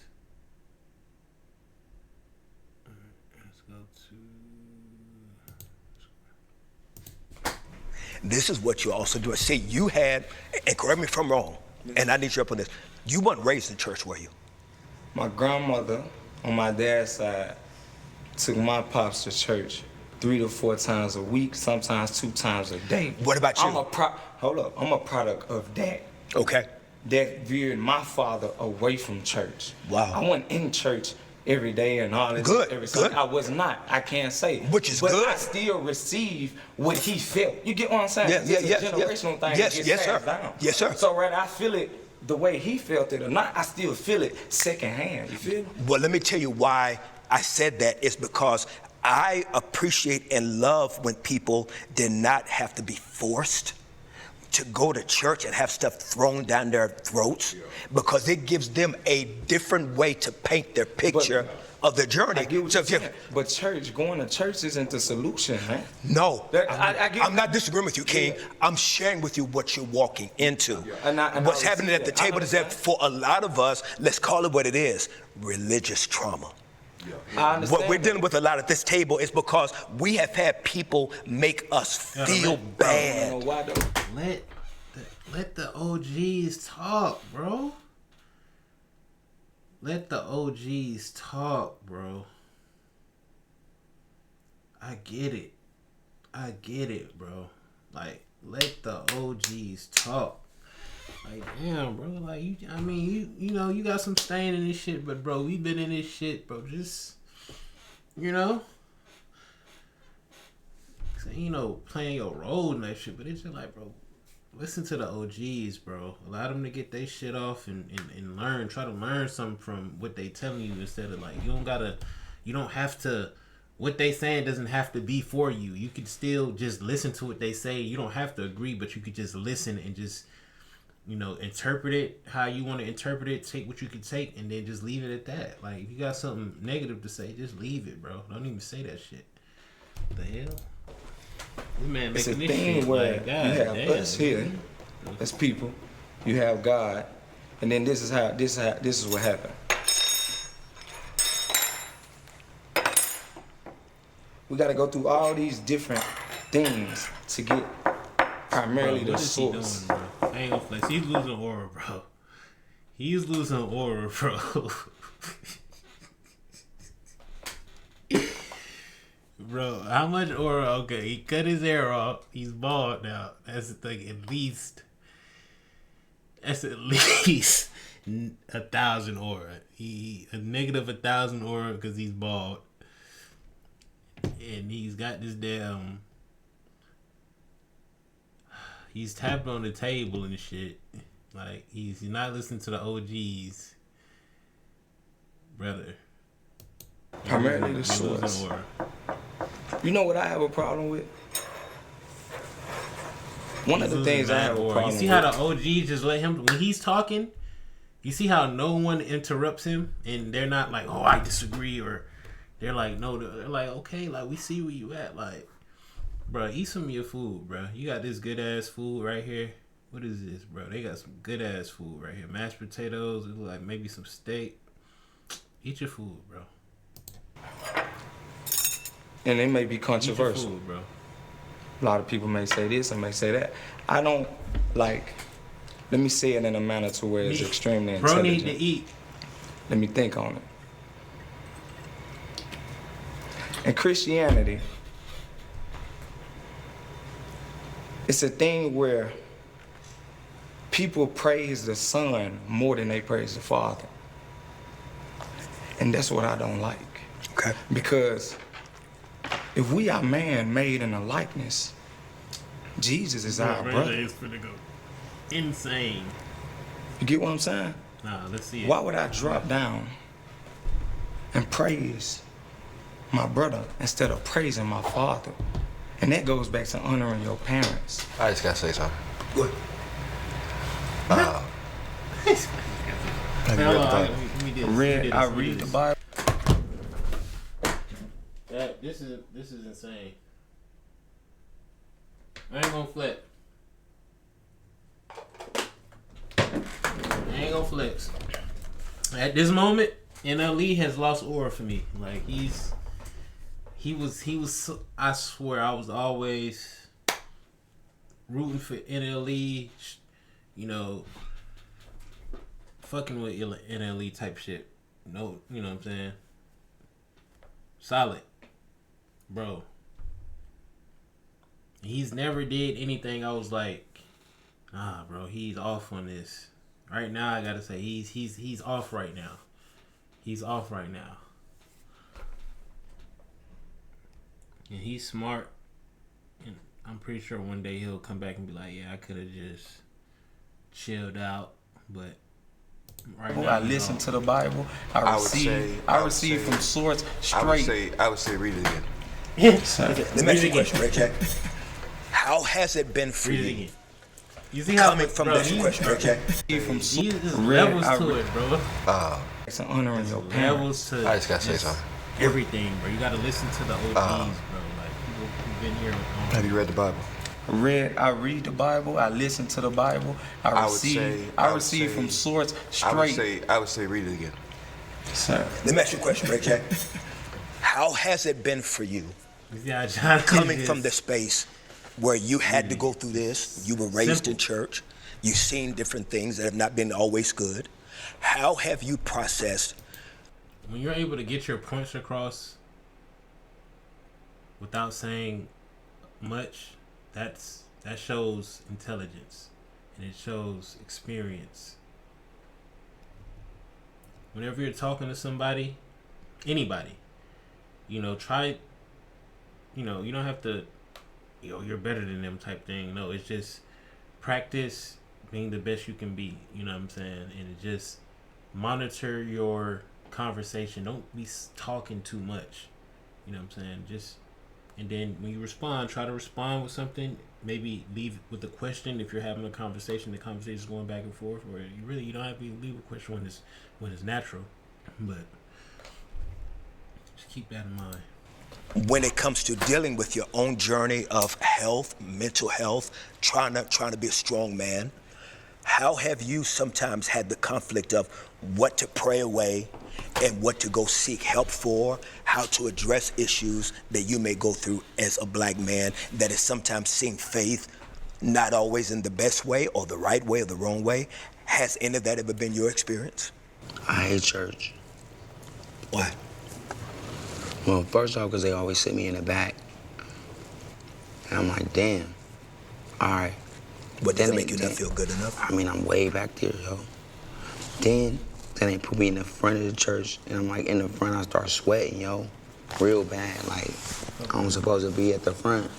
Alright, let's go to... This is what you also do. See, you had, and correct me if I'm wrong, and I need you up on this, you weren't raised in church, were you? My grandmother, on my dad's side, took my pops to church 3 to 4 times a week, sometimes 2 times a day. What about you? I'm a product of that. Okay. That veered my father away from church. Wow. I wasn't in church every day and all this. Good. I was not. I can't say. Which is but good. I still receive what he felt. You get what I'm saying? Yes, It's a generational thing. Yes, that yes, gets passed sir. down. Yes, sir. So whether I feel it the way he felt it or not, I still feel it secondhand. You feel me? Well, let me tell you why I said that is because I appreciate and love when people did not have to be forced to go to church and have stuff thrown down their throats, because it gives them a different way to paint their picture of the journey. I get what you're saying. But going to church isn't the solution, man. No, I get I'm not disagreeing with you, King. Yeah. I'm sharing with you what you're walking into. And What's happening at the table is that for a lot of us, let's call it what it is, religious trauma. I understand What we're dealing with a lot at this table is because we have had people make us feel bad. I don't know why though. Let the OGs talk, bro. Let the OGs talk, bro. I get it, bro. Like, let the OGs talk. Like, damn, bro. Like, you know, you got some stain in this shit, but bro, we been in this shit, bro. Just, you know, playing your role in that shit, but it's just like, bro, listen to the OGs, bro. Allow them to get their shit off and learn. Try to learn something from what they telling you instead of like, you don't have to, what they saying doesn't have to be for you. You can still just listen to what they say. You don't have to agree, but you could just listen and just, interpret it how you want to interpret it, take what you can take, and then just leave it at that. Like, if you got something negative to say, just leave it, bro. Don't even say that shit. What the hell? This man It's a making this thing shit where like, you have us here as people, you have God, and then this is what happened. We got to go through all these different things to get primarily the source. Doing, bro? I ain't gonna flex. He's losing aura, bro. He's losing aura, bro. Bro, how much aura? Okay, he cut his hair off. He's bald now. That's the thing. That's at least 1,000 aura. He a negative 1,000 aura because he's bald, and he's got this damn. He's tapping on the table and shit. Like, he's not listening to the OGs, brother. Primarily the source. You know what I have a problem with? One of the things I have a problem with. You see how the OG just let him, when he's talking, you see how no one interrupts him and they're not like, oh, I disagree, or they're like, no, they're like, okay, like, we see where you at. Like, bro, eat some of your food, bro. You got this good ass food right here. What is this, bro? They got some good ass food right here. Mashed potatoes, it look like maybe some steak. Eat your food, bro. And it may be controversial. Food, bro. A lot of people may say this and may say that. I don't like. Let me say it in a manner to where it's extremely intelligent. Bro need to eat. Let me think on it. In Christianity, it's a thing where people praise the Son more than they praise the Father. And that's what I don't like. Okay. Because if we are man made in a likeness, Jesus is our brother. It's gonna go insane. You get what I'm saying? Nah, let's see it. Why would I drop down and praise my brother instead of praising my father? And that goes back to honoring your parents. I just gotta say something. Good. I read the Bible. This is insane. I ain't gonna flex. At this moment, NLE has lost aura for me. Like, he was. I swear, I was always rooting for NLE. Fucking with NLE type shit. No, you know what I'm saying? Solid. Bro. He's never did anything I was like, bro, he's off on this. Right now, I gotta say, he's off right now. He's off right now. And he's smart. And I'm pretty sure one day he'll come back and be like, yeah, I could have just chilled out, but right now, I listen to the Bible. I receive from source straight. I would say read it again. Let me ask you a question, Ray J. How has it been for you? You see how coming from this question, Ray J? From levels to it, bro. It's an honoring your parents. Levels to I just gotta say something. everything, bro. You gotta listen to the OGs, bro. Like people who've been here. Have you read the Bible? I read the Bible. I listen to the Bible. I receive from source straight. I would say read it again. Sir. Let me ask you a question, Ray J. How has it been for you Yeah, coming from the space where you had to go through this? You were raised in church. You've seen different things that have not been always good. How have you processed? When you're able to get your points across without saying much, that shows intelligence and it shows experience. Whenever you're talking to somebody, anybody, try, you don't have to, you're better than them type thing. No, it's just practice being the best you can be, you know what I'm saying? And it just monitor your conversation. Don't be talking too much, you know what I'm saying? And then when you respond, try to respond with something. Maybe leave with a question if you're having a conversation. The conversation is going back and forth, or you don't have to leave a question when it's natural. But just keep that in mind. When it comes to dealing with your own journey of health, mental health, trying to be a strong man, how have you sometimes had the conflict of what to pray away and what to go seek help for, how to address issues that you may go through as a black man that is sometimes seeing faith not always in the best way or the right way or the wrong way? Has any of that ever been your experience? I hate church. Why? Well, first off, because they always sit me in the back. And I'm like, damn, all right. But does it make you not feel good enough? I mean, I'm way back there, yo. Then they put me in the front of the church, and I'm like, in the front, I start sweating, yo. Real bad, like, I'm supposed to be at the front.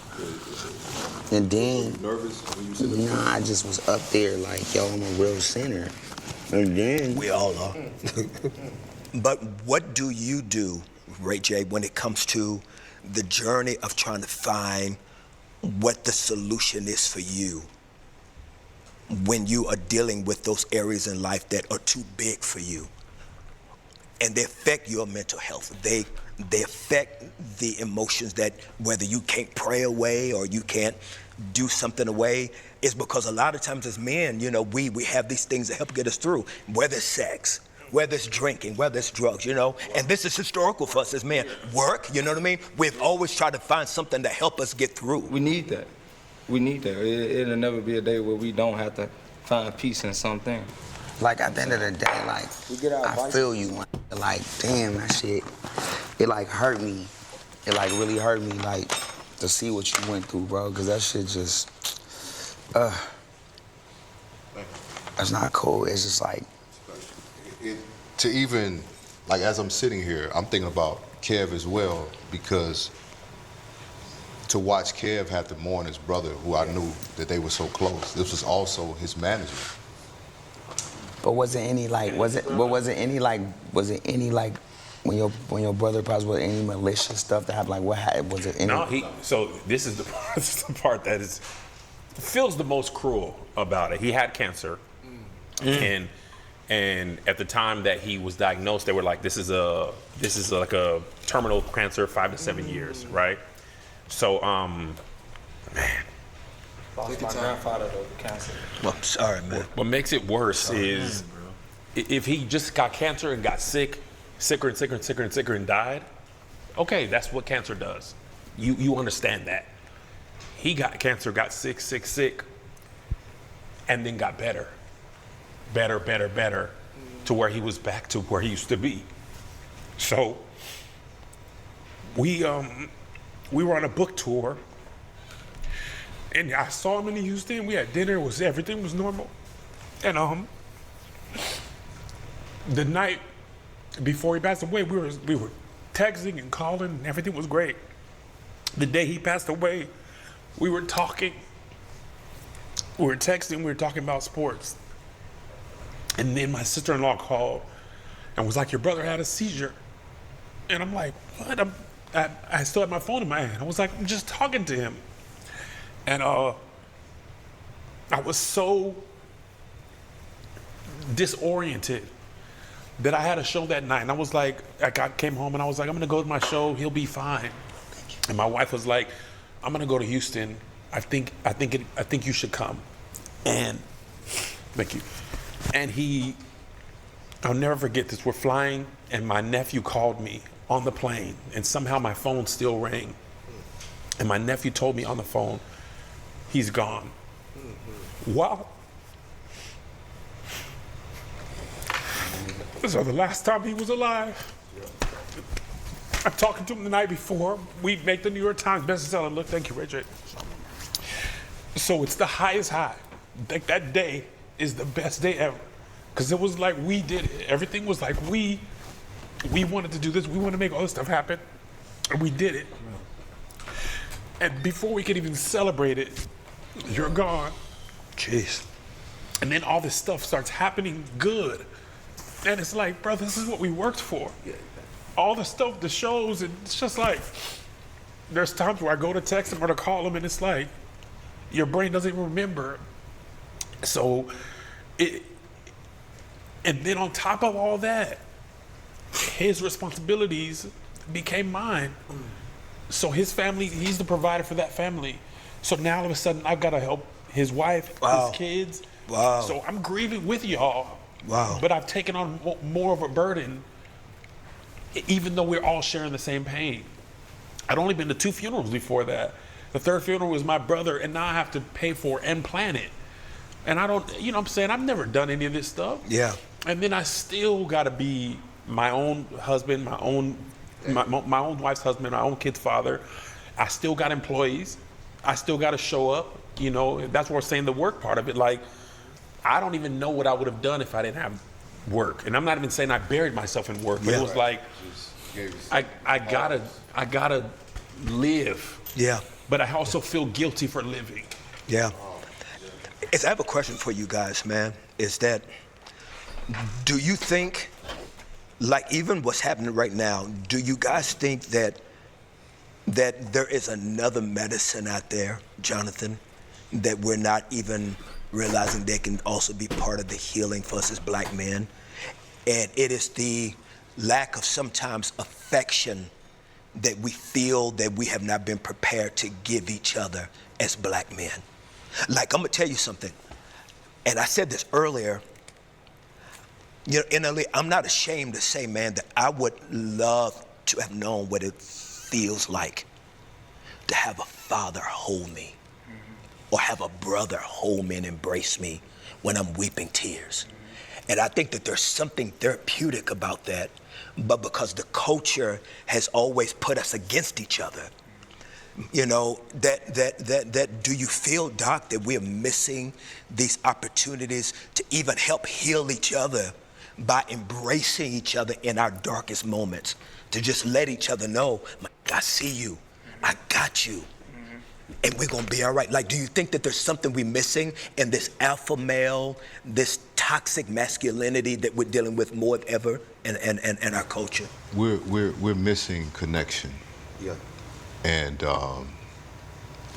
And then, Nervous when you sit in the nah, I just was up there like, yo, I'm a real sinner. And then... We all are. But what do you do, Ray J, when it comes to the journey of trying to find what the solution is for you when you are dealing with those areas in life that are too big for you and they affect your mental health? They affect the emotions that whether you can't pray away or you can't do something away, is because a lot of times as men, we have these things that help get us through, whether it's sex, whether it's drinking, whether it's drugs, and this is historical for us as men. Work, you know what I mean? We've always tried to find something to help us get through. We need that. It'll never be a day where we don't have to find peace in something. Like, at the end of the day, like, I feel you, man. Like, damn, that shit, it, like, hurt me. It, like, really hurt me, like, to see what you went through, bro, because that shit just, that's not cool. It's just like... To even, like, as I'm sitting here, I'm thinking about Kev as well, because to watch Kev have to mourn his brother, who I knew that they were so close. This was also his manager. But was it any like when your brother passed, was any malicious stuff that happened? Like, was it any? No, so this is the part that feels the most cruel about it. He had cancer, and at the time that he was diagnosed, they were like, this is like a terminal cancer, 5 to 7 years, right? So, man. Lost my grandfather to cancer. Well, sorry, man. What makes it worse is if he just got cancer and got sicker and sicker and sicker and sicker and died, okay, that's what cancer does. You understand that. He got cancer, got sick, and then got better, to where he was back to where he used to be. So we were on a book tour, and I saw him in Houston. We had dinner. Everything was normal, and the night before he passed away, we were texting and calling, and everything was great. The day he passed away, we were talking. We were texting. We were talking about sports, and then my sister-in-law called and was like, "Your brother had a seizure," and I'm like, "What?" I still had my phone in my hand. I was like, I'm just talking to him. And I was so disoriented that I had a show that night, and I was like, came home and I was like, I'm gonna go to my show. He'll be fine. And my wife was like, I'm gonna go to Houston. I think you should come. And thank you. And I'll never forget this. We're flying, and my nephew called me on the plane, and somehow my phone still rang. And my nephew told me on the phone, he's gone. Wow. This was the last time he was alive. I'm talking to him the night before. We make the New York Times bestseller. Look, thank you, Ray J. So it's the highest high. Like that day is the best day ever. Because it was like we did it. Everything was like we wanted to do this. We wanted to make all this stuff happen. And we did it. And before we could even celebrate it, you're gone. Jeez. And then all this stuff starts happening good. And it's like, bro, this is what we worked for. All the stuff, the shows, and it's just like, there's times where I go to text him or to call him, and it's like, your brain doesn't even remember. So, and then on top of all that, his responsibilities became mine. So his family, he's the provider for that family. So now all of a sudden, I've got to help his wife, his kids. Wow. So I'm grieving with y'all. Wow. But I've taken on more of a burden, even though we're all sharing the same pain. I'd only been to 2 funerals before that. The 3rd funeral was my brother, and now I have to pay for and plan it. And I don't, you know what I'm saying? I've never done any of this stuff. Yeah. And then I still got to be my own husband, my own wife's husband, my own kid's father. I still got employees. I still got to show up. You know, that's what we're saying, the work part of it. Like, I don't even know what I would have done if I didn't have work. And I'm not even saying I buried myself in work, but it was like, I gotta live. Yeah. But I also feel guilty for living. Yeah. I have a question for you guys, man. Is that, do you think, like even what's happening right now, do you guys think that there is another medicine out there, Jonathan, that we're not even realizing that can also be part of the healing for us as black men? And it is the lack of sometimes affection that we feel that we have not been prepared to give each other as black men. Like, I'm gonna tell you something, and I said this earlier, you know, NLE, I'm not ashamed to say, man, that I would love to have known what it feels like to have a father hold me, or have a brother hold me and embrace me when I'm weeping tears. And I think that there's something therapeutic about that, but because the culture has always put us against each other, you know, that do you feel, Doc, that we are missing these opportunities to even help heal each other by embracing each other in our darkest moments, to just let each other know, I see you, I got you, and we're gonna be all right? Like, do you think that there's something we're missing in this alpha male, this toxic masculinity that we're dealing with more than ever in our culture? We're missing connection. Yeah. And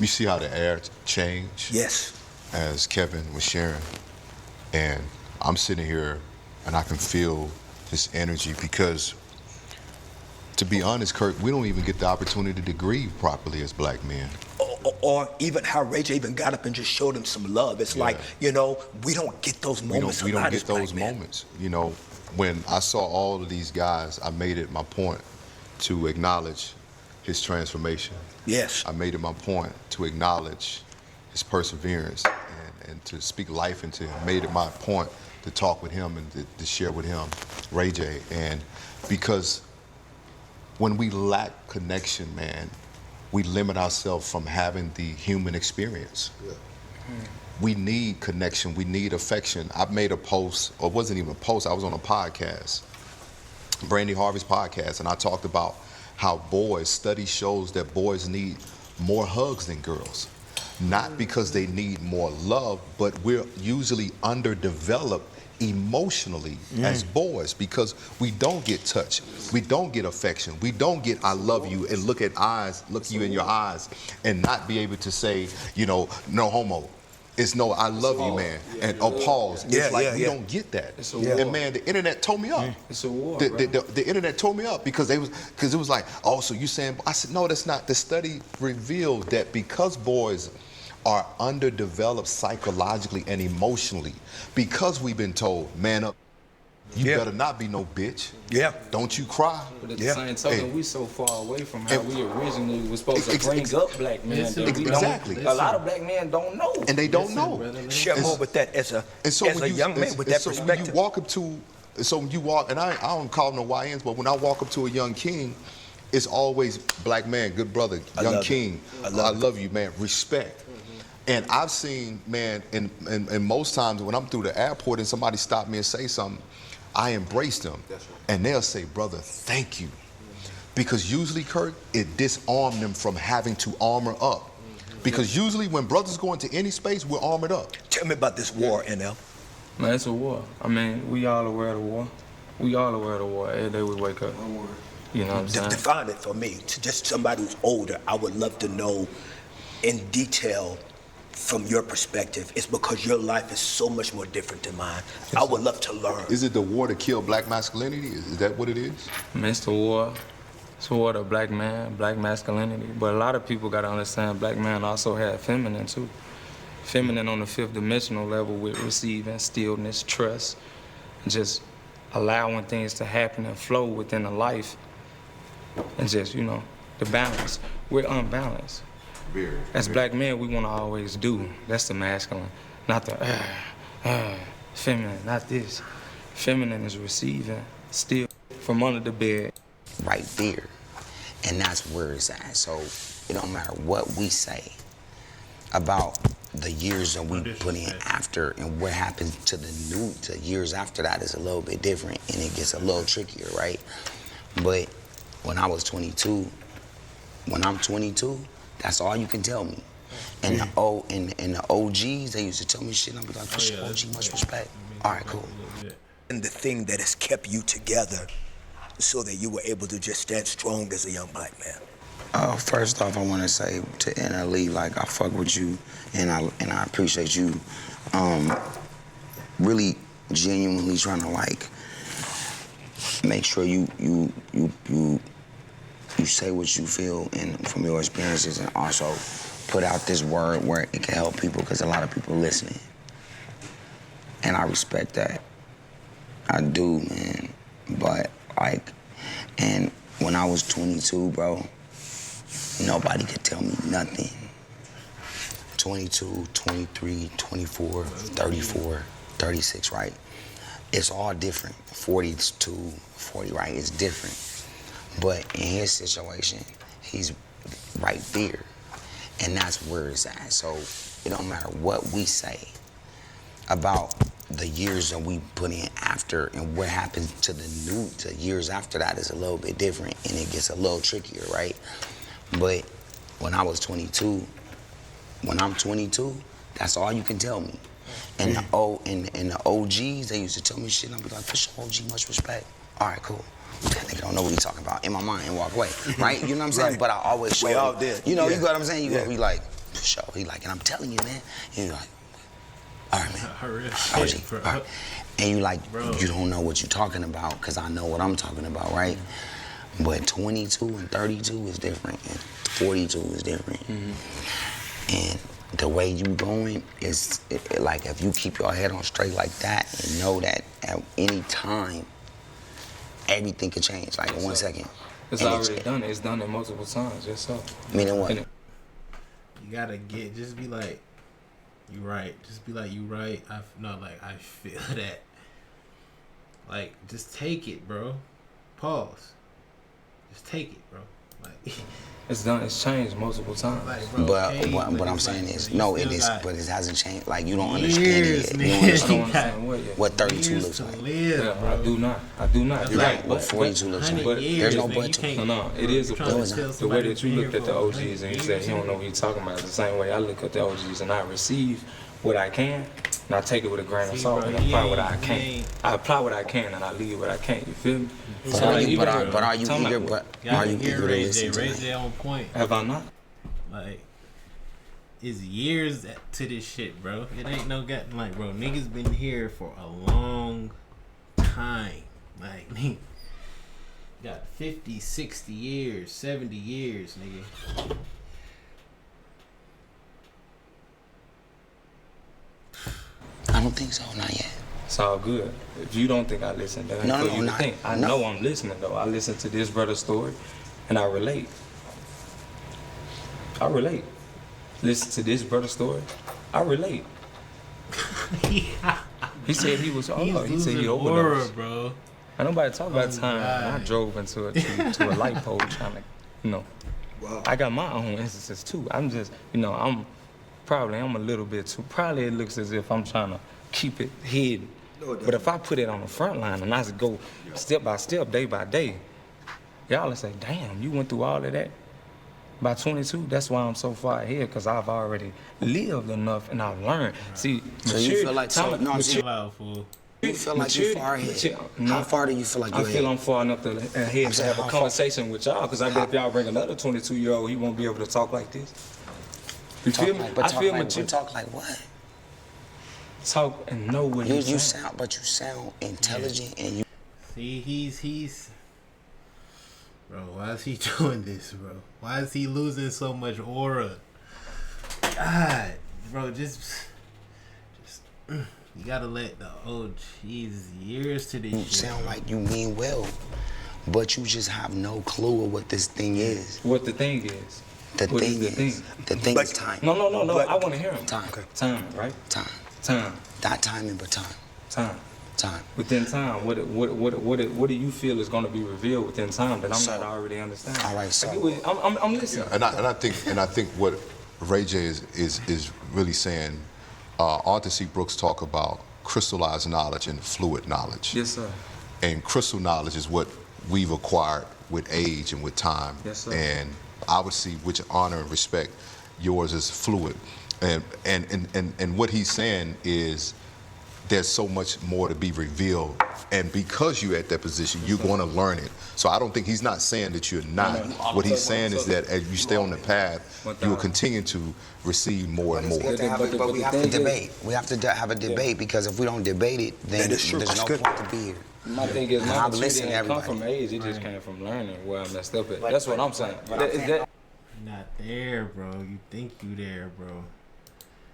you see how the air changed? Yes. As Kevin was sharing. And I'm sitting here and I can feel this energy because, to be honest, Kirk, we don't even get the opportunity to grieve properly as black men. Or even how Ray J even got up and just showed him some love. It's like, you know, we don't get those moments. We don't get those moments. You know, when I saw all of these guys, I made it my point to acknowledge his transformation. Yes. I made it my point to acknowledge his perseverance and to speak life into him. Made it my point to talk with him and to share with him Ray J. And because when we lack connection, man, we limit ourselves from having the human experience. Yeah. We need connection, we need affection. I made a post, or it wasn't even a post, I was on a podcast, Brandy Harvey's podcast, and I talked about how study shows that boys need more hugs than girls. Not because they need more love, but we're usually underdeveloped emotionally as boys because we don't get touch, we don't get affection, we don't get I love you and look you in your eyes and not be able to say, you know, no homo. It's no, I love you, man. And pause. It's like we don't get that. It's a war. And man, the internet tore me up. It's a war. The internet tore me up because it was like, oh, so you saying? I said, no, that's not. The study revealed that because boys are underdeveloped psychologically and emotionally, because we've been told, man up. You better not be no bitch. Yeah. Don't you cry. But at the same token, we so far away from how we originally were supposed to bring up black men. Exactly. A lot of black men don't know. And they don't know. Share more with that as a young man with that perspective. When you walk up to, and I don't call them no YNs, but when I walk up to a young king, it's always black man, good brother, young king. I love you, man. Respect. And I've seen, man, and most times when I'm through the airport and somebody stop me and say something, I embrace them. And they'll say, brother, thank you. Because usually, Kirk, it disarmed them from having to armor up. Because usually when brothers go into any space, we're armored up. Tell me about this war, NL. Man, it's a war. I mean, we all aware of the war. We all aware of the war. Every day we wake up. You know what I'm saying? Define it for me. To just somebody who's older, I would love to know in detail from your perspective. It's because your life is so much more different than mine. I would love to learn. Is it the war to kill black masculinity? Is that what it is? I mean, it's the war. It's the war to black man, black masculinity. But a lot of people got to understand black man also have feminine too. Feminine on the fifth dimensional level with receiving, stillness, trust, and just allowing things to happen and flow within a life. And just, you know, the balance. We're unbalanced. As black men, we want to always do. That's the masculine, not the feminine, not this. Feminine is receiving, still from under the bed. Right there. And that's where it's at. So it don't matter what we say about the years that we put in after and what happens to the years after that is a little bit different and it gets a little trickier, right? But when I was 22, when I'm 22, that's all you can tell me. And the OGs, they used to tell me shit, and I'd be like, push OG, much respect. All right, cool. And the thing that has kept you together so that you were able to just stand strong as a young black man. First off, I want to say to NLE, like, I fuck with you, and I appreciate you really genuinely trying to, like, make sure you say what you feel and from your experiences, and also put out this word where it can help people, because a lot of people listening. And I respect that. I do, man. But, like, and when I was 22, bro, nobody could tell me nothing. 22, 23, 24, 34, 36, right? It's all different. 42, 40, right? It's different. But in his situation, he's right there. And that's where it's at. So it don't matter what we say about the years that we put in after and what happens to the years after that is a little bit different and it gets a little trickier, right? But when I was 22, when I'm 22, that's all you can tell me. And the OGs, they used to tell me shit, and I'd be like, for sure, OG, much respect. All right, cool. That nigga don't know what he's talking about in my mind and walk away, right? You know what I'm saying? Right. But I always show. We all did. You know, you know what I'm saying? You go, he like, for sure. He like, and I'm telling you, man. And you're like, all right, man. OG, all right. And you like, you don't know what you're talking about because I know what I'm talking about, right? But 22 and 32 is different, and 42 is different. And the way you going is, like, if you keep your head on straight like that and know that at any time, everything could change, like in 1 second. It's already done. It's done it multiple times. Yes, so. Meaning what? You gotta just be like, you right. Just be like, you right. I feel that. Like, just take it, bro. Pause. Just take it, bro. Like, it's done. It's changed multiple times. Like, bro, but what I'm saying is, no, it is, but it hasn't changed. Like, you don't understand it yet. You don't understand what 32 looks like. Yeah, I do not. You're right. What 42 looks like. But there's no but to it. No, it is a but. The way that you looked at the OGs and you said you don't know what you're talking about is the same way I look at the OGs and I receive what I can and I take it with a grain of salt and apply what I can. I apply what I can and I leave what I can't. You feel me? But are you eager to listen to their own point. Have I not? Like, It's years to this shit, bro. It ain't no gotten like, bro. Niggas been here for a long time. Like, got 50, 60 years, 70 years, nigga. I don't think so, not yet. It's all good. If you don't think I listen, then No, for no, you to not- think. I no. know I'm listening though. I listen to this brother's story, and I relate. I relate. Listen to this brother's story. I relate. He said he was. He's He said he losing aura, overdosed. bro. And nobody talk about Oh, time. God. I drove into a light pole trying to, I got my own instances too. I'm just, I'm a little bit too. Probably it looks as if I'm trying to keep it hidden. But if I put it on the front line and I just go step by step, day by day, y'all will say, damn, you went through all of that. By 22, that's why I'm so far ahead, because I've already lived enough and I've learned. See, So you feel like Chill out, fool. you feel like you're far ahead. How far do you feel like I you're feel ahead? I'm far enough ahead to have a conversation with y'all, because I bet if y'all bring another 22-year-old, he won't be able to talk like this. You feel me? I feel mature. Talk like what? Talk and know what You you're saying. sound intelligent and you. See, he's. Bro, why is he doing this, bro? Why is he losing so much aura? God, bro, just you gotta let the years to this You shit. sound like you mean well, but you just have no clue of what this thing is. What the thing is. The What thing is the is, thing? the thing is time. No. I want to hear him. Time. Time, right? Time. Time. Not timing, but time. Time. Time. Within time, what do you feel is going to be revealed within time that I'm So- not already understanding? All right, so- I'm listening. And I think what Ray J is really saying, Arthur C. Brooks talk about crystallized knowledge and fluid knowledge. Yes, sir. And crystal knowledge is what we've acquired with age and with time. Yes, sir. And I would see which honor and respect yours is fluid. And what he's saying is there's so much more to be revealed. And because you're at that position, you're going to learn it. So I don't think he's not saying that you're not. What he's saying is that as you stay on the path, you will continue to receive more and more. But we have to debate. We have to have a debate because if we don't debate it, then there's no point to be here. My thing is, And my I've listened maturity to didn't come everybody. from age. It just came from learning where I messed up at. That's what I'm saying. Is that Not there, bro. You think you there, bro.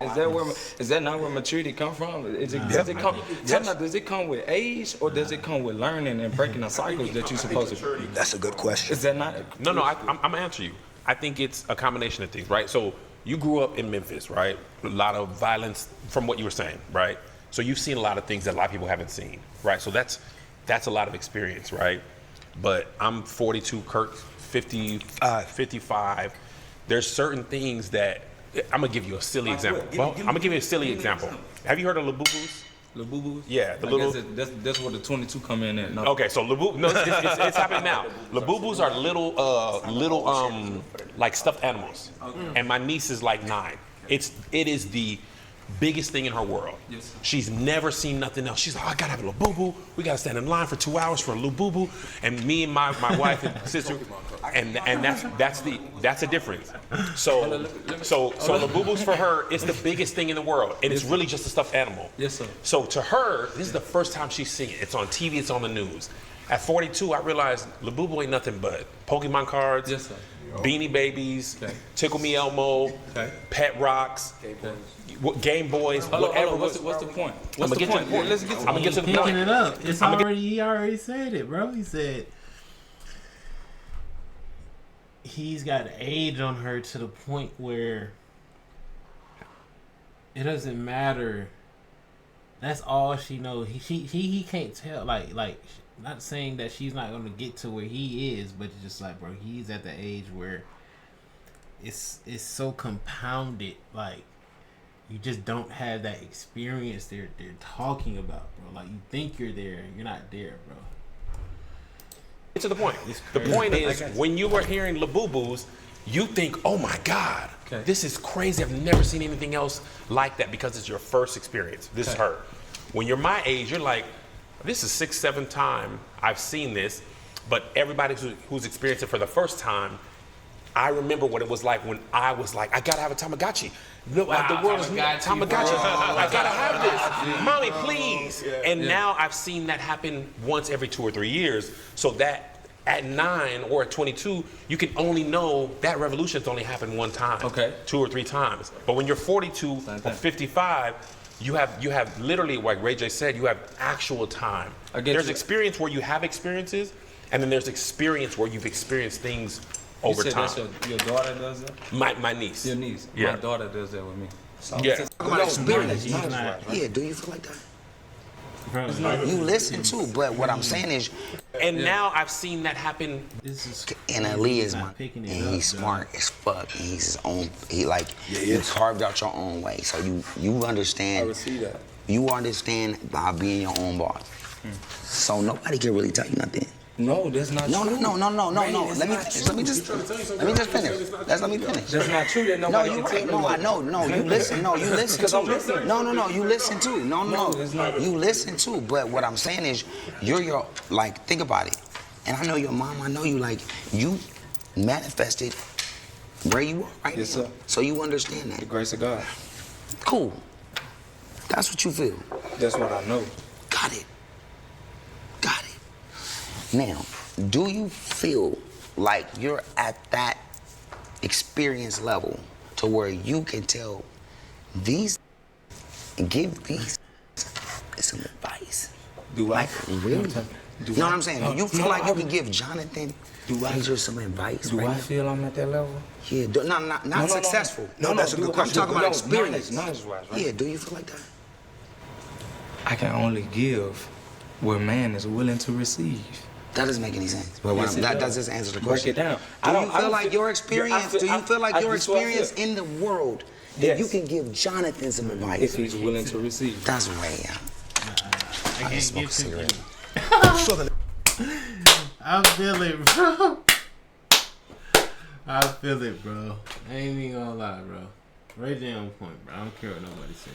is that not where maturity come from? Does it come? Tell me, does it come with age or does it come with learning and breaking the cycles that you're supposed to? That's a good question. Is that not? No, I'm gonna answer you. I think it's a combination of things, right? So you grew up in Memphis, right? A lot of violence, from what you were saying, right? So you've seen a lot of things that a lot of people haven't seen, right? So that's a lot of experience, right? But I'm 42, Kirk 50, 55. There's certain things that I'm gonna give you a silly example. I'm gonna give you a silly example. Have you heard of Labubus? Labubus? Yeah, the little. That's where the 22 come in at. No. Okay, so Labubu, no, it's happening now. Labubus are little like stuffed animals, and my niece is like 9. It is the biggest thing in her world. Yes, sir. She's never seen nothing else. She's like, oh, I gotta have a Labubu. We gotta stand in line for 2 hours for a Labubu. And me and my wife and sister, and that's a difference. So Labubus for her, it's the biggest thing in the world, and it's really just a stuffed animal. Yes, sir. So to her, this is the first time she's seen it. It's on TV, it's on the news. At 42, I realized Labubu ain't nothing but Pokemon cards, Yes, sir. Beanie Babies, Okay. Tickle Me Elmo, Okay. Pet Rocks, Game Boys, whatever. What's the point? I'm gonna get to the point. Let's get to I'm gonna get to the Picking point. it up. He already said it, bro. He said he's got age on her to the point where it doesn't matter. That's all she knows. He can't tell. Like, not saying that she's not gonna get to where he is, but it's just like, bro, he's at the age where it's so compounded. Like, you just don't have that experience they're talking about, bro. Like, you think you're there, you're not there, bro. Get to the point. The point is, when you were hearing Labubus, you think, oh my God, this is crazy. I've never seen anything else like that because it's your first experience. This is her. When you're my age, you're like, this is 6th, 7th time I've seen this, but everybody who's experienced it for the first time, I remember what it was like when I was like, I gotta have a Tamagotchi. No, the world is Tamagotchi. I gotta have this. Mommy, please. And now I've seen that happen once every 2 or 3 years. So that at 9 or at 22, you can only know that revolution's only happened one time. Okay. 2 or 3 times. But when you're 42 or 55, you have literally, like Ray J said, you have actual time. There's experience where you have experiences, and then there's experience where you've experienced things over time. That's your daughter does that? My niece. Your niece. Yeah. My daughter does that with me. So Talk about experience. Yeah, do you feel like that? You listen too, but what I'm saying is, and now I've seen that happen. NLE is my, and he's smart as fuck, and he's his own. You carved out your own way, so you understand. I would see that. You understand by being your own boss. So nobody can really tell you nothing. No, that's not no, true. No. Let me just finish. Let me finish. That's not true. That nobody can tell you. No, you listen. No, you listen Because too. I'm listening. No, you listen too. No. It's not. You listen too. But what I'm saying is, you're like, think about it. And I know your mom. I know you. Like, you manifested where you are right Yes, now. sir. So you understand that. The grace of God. Cool. That's what you feel. That's what I know. Got it. Now, do you feel like you're at that experience level to where you can tell these and give these some advice? Do I? Like, really? You know what I'm saying? Do you feel like you can give Jonathan Major some advice? Do I feel I'm at that level? Yeah, not successful. No, that's a good question. I'm talking about experience. Knowledge-wise, right? Yeah, do you feel like that? I can only give what man is willing to receive. That doesn't make any sense. But Yes, that does. doesn't answer the Break question. it down. Do you feel like your experience? Do you feel like your experience feel. in the world that you can give Jonathan some advice? If he's willing to receive. That's way out. I just smoke a cigarette. I feel it, bro. I feel it, bro. I ain't even gonna lie, bro. Ray J on point, bro. I don't care what nobody say,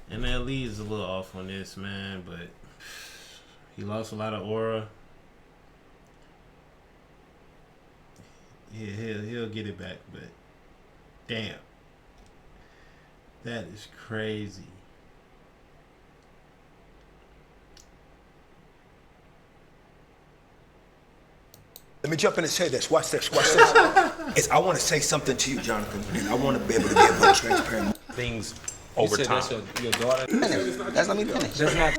bro. NLE is a little off on this, man, but he lost a lot of aura. Yeah, he'll get it back, but damn, that is crazy. Let me jump in and say this. Watch this. I want to say something to you, Jonathan, and I want to be able to give a transparent Things over time. That's your daughter. Let me finish. That's not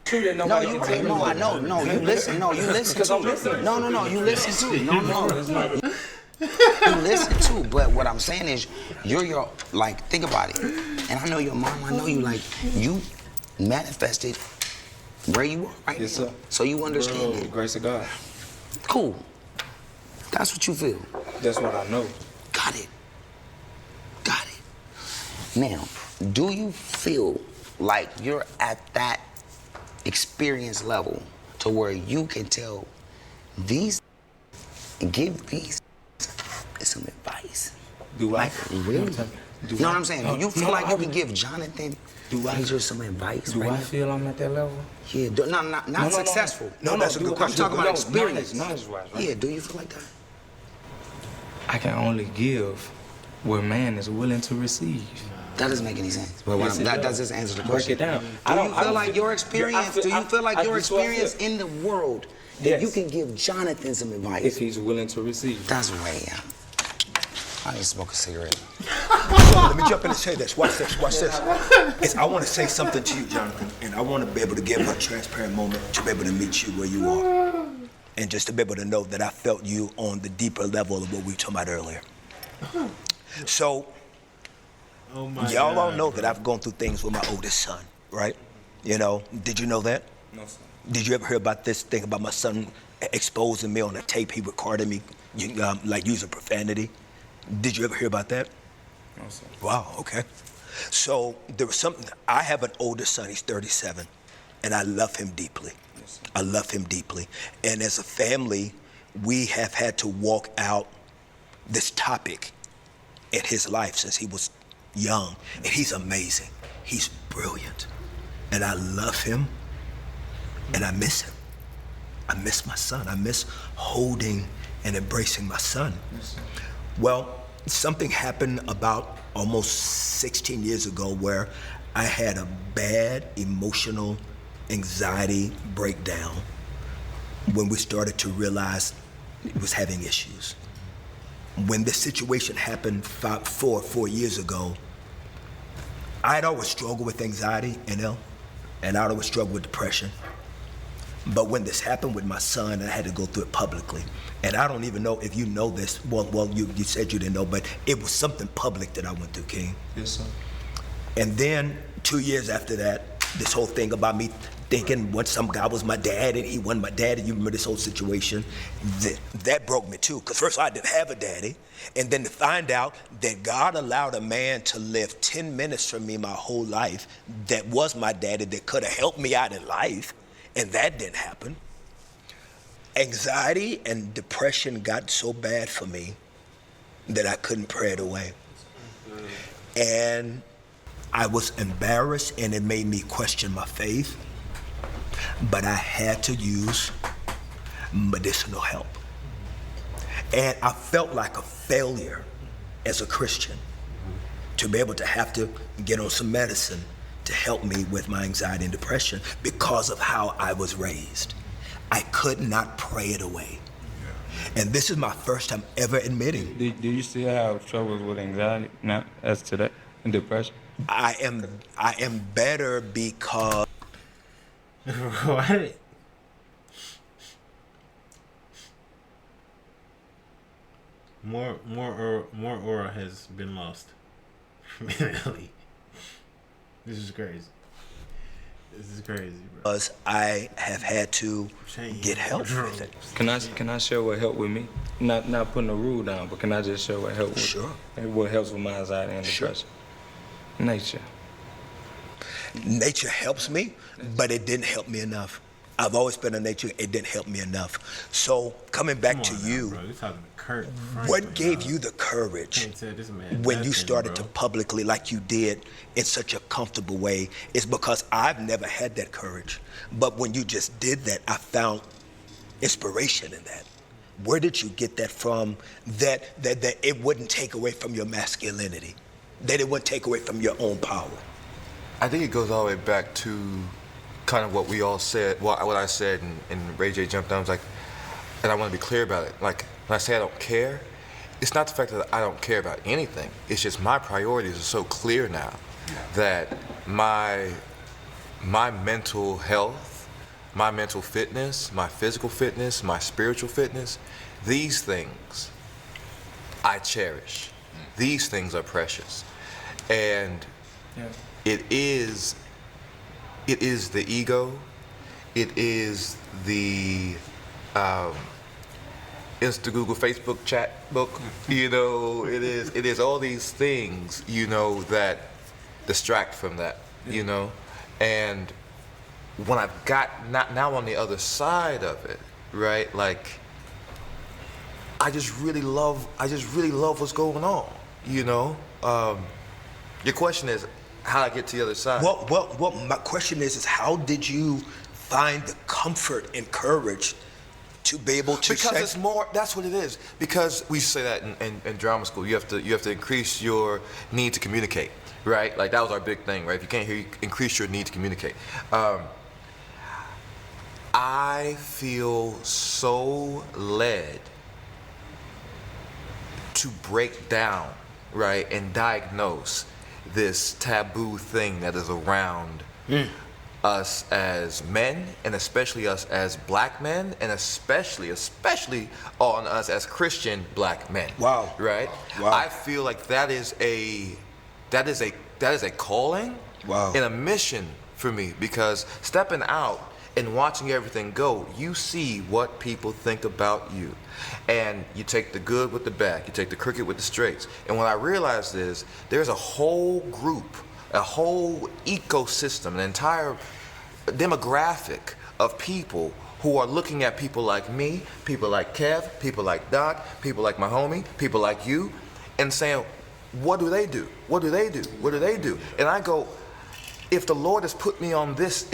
true. That No, nobody you can tell you. no, I know. No, you listen. No, you listen Because I'm too. listening. No, you listen too. No. You You listen too, but what I'm saying is, you're like, think about it. And I know your mom. I know you. Like, you manifested where you are right Yes, now. sir. So you understand The that. grace of God. Cool. That's what you feel. That's what I know. Got it. Now, do you feel like you're at that experience level to where you can tell these and give these some advice? Do I? Like, really? You know what I'm saying? Do you feel like you can give Jonathan Major some advice? Do I feel I'm at that level? Yeah, not successful. No, that's a good question. I'm talking about experience. Knowledge-wise, right? Yeah, do you feel like that? I can only give what man is willing to receive. That doesn't make any sense. But Yes, it that does. doesn't answer the Break question. it down. Do you feel like your experience? Do you feel like your experience in the world that you can give Jonathan some advice? If he's willing to receive. That's way out. I just smoke a cigarette. Let me jump in and say this. Watch this. I want to say something to you, Jonathan, and I want to be able to give a transparent moment to be able to meet you where you are, and just to be able to know that I felt you on the deeper level of what we were talking about earlier. So, y'all all know that I've gone through things with my oldest son, right? You know, did you know that? No, sir. Did you ever hear about this thing about my son exposing me on a tape? He recorded me, like using profanity. Did you ever hear about that? No, sir. Wow, okay. So there was something, I have an older son, he's 37, and I love him deeply. Yes, sir. I love him deeply. And as a family, we have had to walk out this topic in his life since he was young. And he's amazing. He's brilliant. And I love him, and I miss him. I miss my son. I miss holding and embracing my son. Well, something happened about almost 16 years ago where I had a bad emotional anxiety breakdown when we started to realize it was having issues. When this situation happened 4 years ago, I'd always struggled with anxiety, NL, and I'd always struggled with depression. But when this happened with my son, I had to go through it publicly. And I don't even know if you know this. Well, you said you didn't know, but it was something public that I went through, King. Yes, sir. And then 2 years after that, this whole thing about me thinking what some guy was my dad and he wasn't my daddy. You remember this whole situation? That broke me too, because first I didn't have a daddy, and then to find out that God allowed a man to live 10 minutes from me my whole life that was my daddy, that could have helped me out in life, and that didn't happen. Anxiety and depression got so bad for me that I couldn't pray it away. And I was embarrassed, and it made me question my faith, but I had to use medicinal help. And I felt like a failure as a Christian to be able to have to get on some medicine to help me with my anxiety and depression because of how I was raised. I could not pray it away. And this is my first time ever admitting. Do you still have troubles with anxiety now as today and depression? I am better because What? More aura has been lost from NLE. This is crazy. This is crazy, bro. because I have had to get help with it. Can I share what helped with me? Not putting a rule down, but can I just share what helped with Sure. what helps with my anxiety and depression? Nature. Nature helps me, but it didn't help me enough. I've always been a nature, it didn't help me enough. So coming back to you, bro. You're talking to Kirk. what gave you the courage Can't tell this man when you nothing, started bro. to publicly, like you did, in such a comfortable way? Is because I've never had that courage. But when you just did that, I found inspiration in that. Where did you get that from? That it wouldn't take away from your masculinity, that it wouldn't take away from your own power. I think it goes all the way back to kind of what we all said, what I said, and Ray J jumped on. I was like, and I want to be clear about it. Like, when I say I don't care, it's not the fact that I don't care about anything. It's just my priorities are so clear now that my mental health, my mental fitness, my physical fitness, my spiritual fitness, these things I cherish. These things are precious. And it is the ego, it is the Insta, Google, Facebook chat book, you know, it is all these things, you know, that distract from that, you know. And when I've got now on the other side of it, right, like I just really love what's going on, you know. Your question is how I get to the other side. Well, my question is how did you find the comfort and courage to be able to because say? it's more, that's what it is. Because we say that in drama school, you have to increase your need to communicate, right? Like that was our big thing, right? If you can't hear, you increase your need to communicate. I feel so led to break down, right, and diagnose this taboo thing that is around us as men, and especially us as black men, and especially on us as Christian black men. Wow. Right? Wow. I feel like that is a calling. Wow. And a mission for me, because stepping out and watching everything go, you see what people think about you. And you take the good with the bad, you take the crooked with the straights. And what I realized is there's a whole group, a whole ecosystem, an entire demographic of people who are looking at people like me, people like Kev, people like Doc, people like my homie, people like you, and saying, what do they do? What do they do? What do they do? And I go, if the Lord has put me on this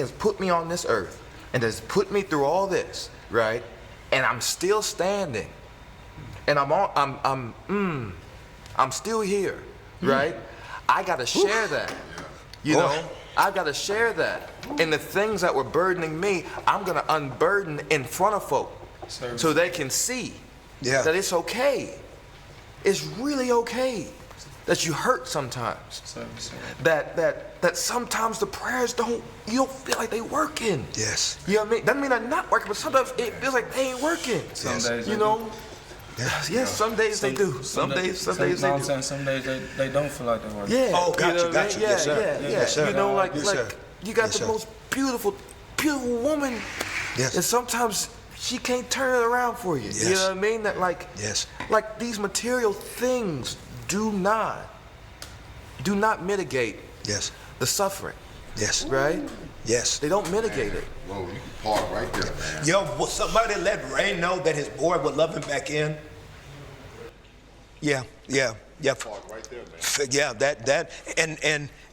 earth, and has put me through all this, right? And I'm still standing. and I'm still here, right? I gotta share that, you know? I gotta share that. And the things that were burdening me, I'm gonna unburden in front of folk so they can see that it's okay. It's really okay that you hurt sometimes. That sometimes the prayers you don't feel like they working. Yes. You know what I mean? Doesn't mean they're not working, but sometimes it feels like they ain't working. Some days you know? Yes, some days they do. Some days they do. Some days they don't feel like they work. Yeah. Oh, gotcha, you know gotcha. Yeah, Yes, sir. yeah, Yes, sir. You know, like sir. you got Yes, the sir. most beautiful woman. Yes. And sometimes she can't turn it around for you. Yes. You know what I mean? That like these material things do not mitigate the suffering. Yes. Right? Yes. They don't mitigate it. Whoa, you can park right there, man. Yo, will somebody let Ray know that his boy would love him back in? Yeah. Park right there, man. Yeah,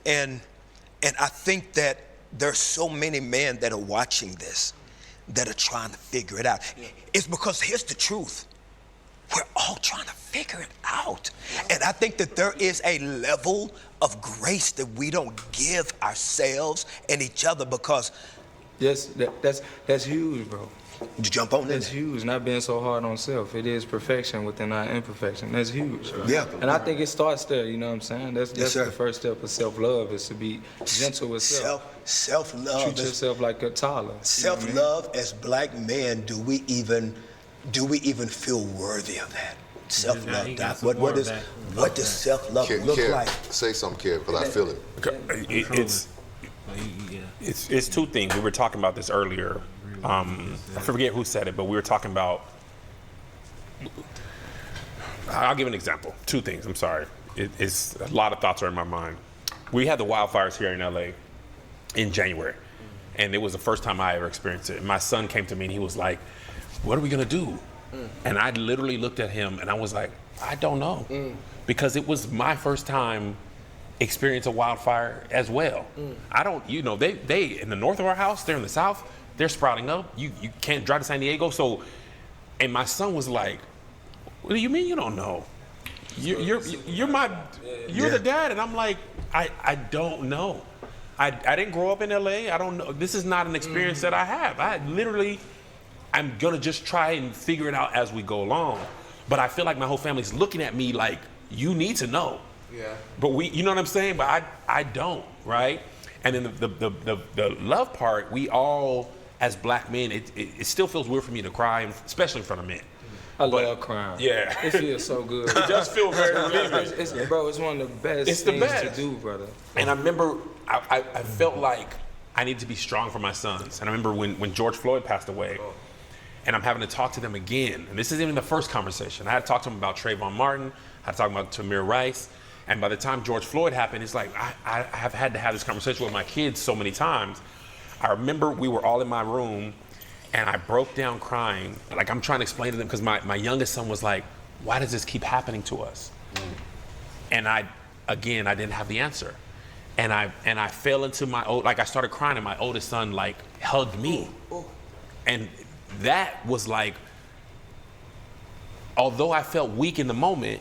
and I think that there's so many men that are watching this that are trying to figure it out. It's because here's the truth. We're all trying to figure it out. And I think that there is a level of grace that we don't give ourselves and each other because Yes, that's huge, bro. you jump on That's this. huge. Not being so hard on self. It is perfection within our imperfection. That's huge. Bro. Yeah. And I think it starts there. You know what I'm saying? That's sir. the first step of self-love is to be gentle with self. Self-love. Treat yourself like a toddler. Self-love as black men, do we even feel worthy of that? Self-love, Doc. What does self-love look like? Say something, kid, because I feel it. It's two things. We were talking about this earlier. I forget who said it, but we were talking about. I'll give an example. Two things. I'm sorry. It's a lot of thoughts are in my mind. We had the wildfires here in LA in January, and it was the first time I ever experienced it. My son came to me and he was like, "What are we gonna do?" And I literally looked at him and I was like, "I don't know," because it was my first time experience a wildfire as well. I don't, they in the north of our house, they're in the south, they're sprouting up. You can't drive to San Diego. So, and my son was like, "What do you mean you don't know? You're the dad." And I'm like, I don't know. I didn't grow up in LA. I don't know. This is not an experience that I have. I'm gonna just try and figure it out as we go along. But I feel like my whole family's looking at me like, you need to know. Yeah. But you know what I'm saying? But I don't, right? And then the love part, we all, as black men, it still feels weird for me to cry, especially in front of men. I love crying. Yeah. It feels so good. It does feel very relieving. Bro, it's one of the best things to do, brother. And I remember I felt like I needed to be strong for my sons. And I remember when George Floyd passed away, and I'm having to talk to them again. And this isn't even the first conversation. I had to talk to them about Trayvon Martin. I had to talk about Tamir Rice. And by the time George Floyd happened, it's like I have had to have this conversation with my kids so many times. I remember we were all in my room, and I broke down crying. Like, I'm trying to explain to them, because my youngest son was like, "Why does this keep happening to us?" And I didn't have the answer. And I fell into I started crying, and my oldest son like hugged me. And that was like, although I felt weak in the moment,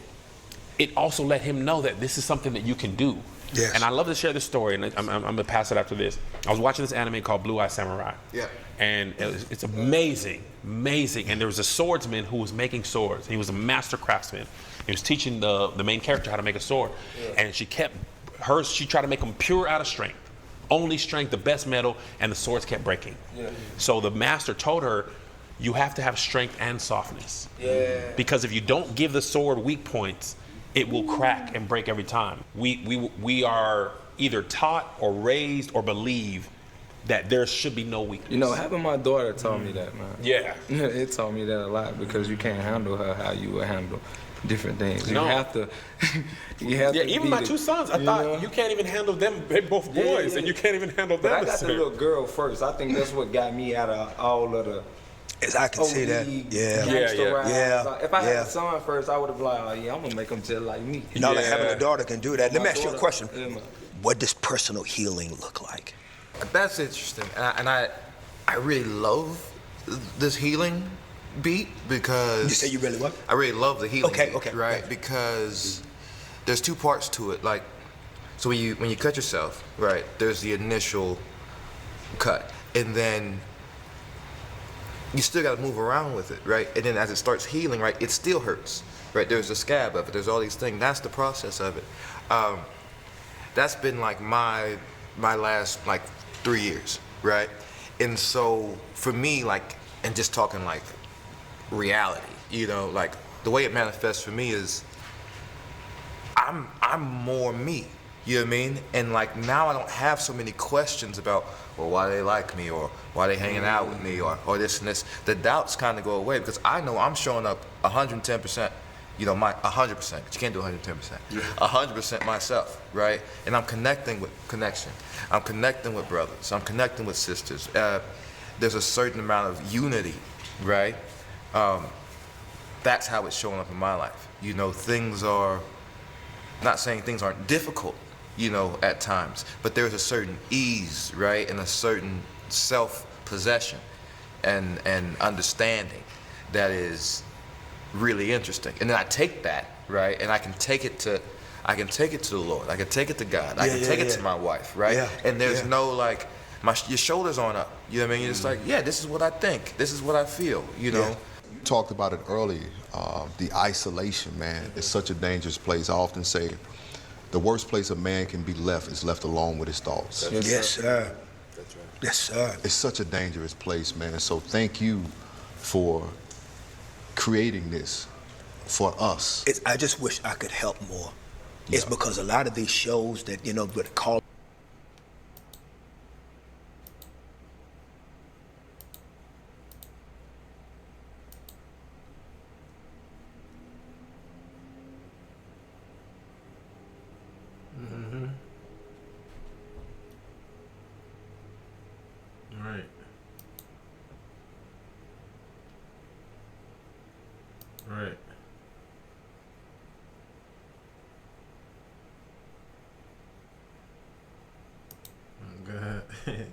it also let him know that this is something that you can do. Yes. And I love to share this story, and I'm gonna pass it after this. I was watching this anime called Blue Eye Samurai. Yeah. And it's amazing. And there was a swordsman who was making swords. He was a master craftsman. He was teaching the main character how to make a sword. Yeah. And she tried to make them pure out of strength. Only strength, the best metal, and the swords kept breaking. Yeah. So the master told her, you have to have strength and softness. Yeah. Because if you don't give the sword weak points, it will crack and break every time. We are either taught or raised or believe that there should be no weakness. You know, having my daughter taught me that, man. Yeah. It taught me that a lot, because you can't handle her how you would handle different things. You have to. Even my two sons, I thought you can't even handle them. They're both boys, and you can't even handle them. But I got the little girl first. I think that's what got me out of all of the. As I can see that. Yeah. If I had a son first, I would have been like, "Oh yeah, I'm gonna make him just like me." Like having a daughter can do that. Let me ask you a question. What does personal healing look like? That's interesting, and I really love this healing beat because You say you really what? I really love the healing Okay, beat, okay, right? okay. Because there's two parts to it. Like, so when you cut yourself, right? There's the initial cut, and then you still got to move around with it, right? And then as it starts healing, right, it still hurts, right? There's the scab of it. There's all these things. That's the process of it. That's been like my last like 3 years, right? And so for me, like, and just talking like reality, you know, like the way it manifests for me is I'm more me. You know what I mean? And like now I don't have so many questions about, well, why they like me or why they hanging out with me or this and this. The doubts kind of go away because I know I'm showing up 110%. You know, my 100%. But you can't do 110%. 100% myself, right? And I'm connecting with connection. I'm connecting with brothers. I'm connecting with sisters. There's a certain amount of unity, right? That's how it's showing up in my life. You know, things are, not saying things aren't difficult, you know, at times, but there's a certain ease, right? And a certain self-possession and understanding that is really interesting. And then I take that, right? And I can take it to the Lord. I can take it to God. I can take it to my wife, right? Yeah, and there's no like, your shoulders aren't up. You know what I mean? It's like, yeah, this is what I think. This is what I feel, you know? You talked about it earlier, the isolation, man. It's such a dangerous place. I often say the worst place a man can be left is left alone with his thoughts. Yes, sir. That's right. Yes, sir. It's such a dangerous place, man. So thank you for creating this for us. I just wish I could help more. It's because a lot of these shows that, you know, would call. Right. Right. Oh God.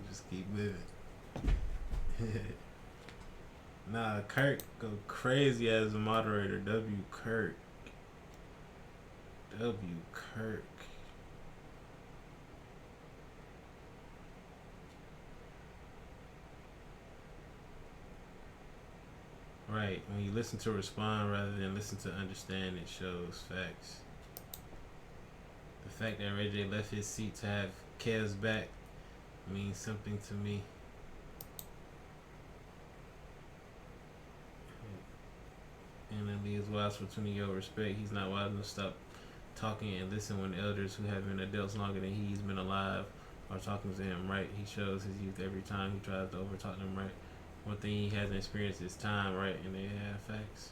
Just keep moving. Nah, Kirk go crazy as a moderator. W. Kirk. W. Kirk. Right. When you listen to respond rather than listen to understand, it shows facts. The fact that Ray J left his seat to have Kev's back means something to me. NLE is wise for 20-year respect. He's not wise enough to stop talking and listen when elders who have been adults longer than he's been alive are talking to him, right? He shows his youth every time he tries to overtalk them, right? One thing he hasn't experienced is time, right? And they have facts.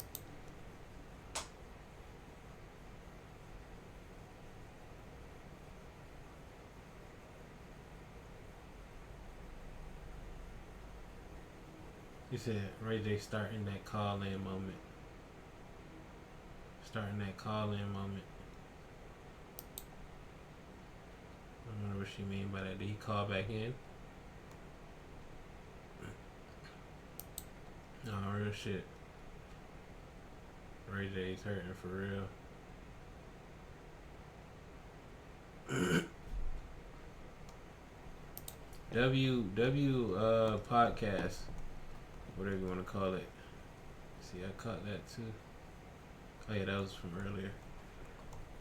You said Ray J starting that call-in moment. Starting that call-in moment. I wonder what she mean by that. Did he call back in? No, real shit. Ray J's hurting for real. W podcast, whatever you want to call it. See, I caught that too. Oh yeah, that was from earlier.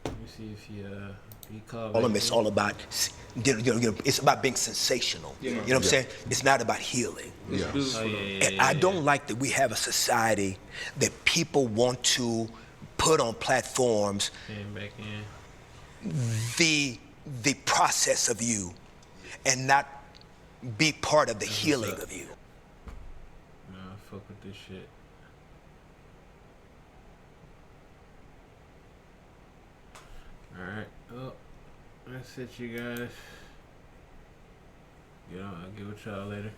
Let me see if he called. All of it's all about, it's about being sensational. You know what I'm saying? It's not about healing. Yeah. Oh, And I don't like that we have a society that people want to put on platforms Came back in. the process of you and not be part of the healing of you. Nah, fuck with this shit. Alright, well, that's it, you guys. You know, I'll get with y'all later.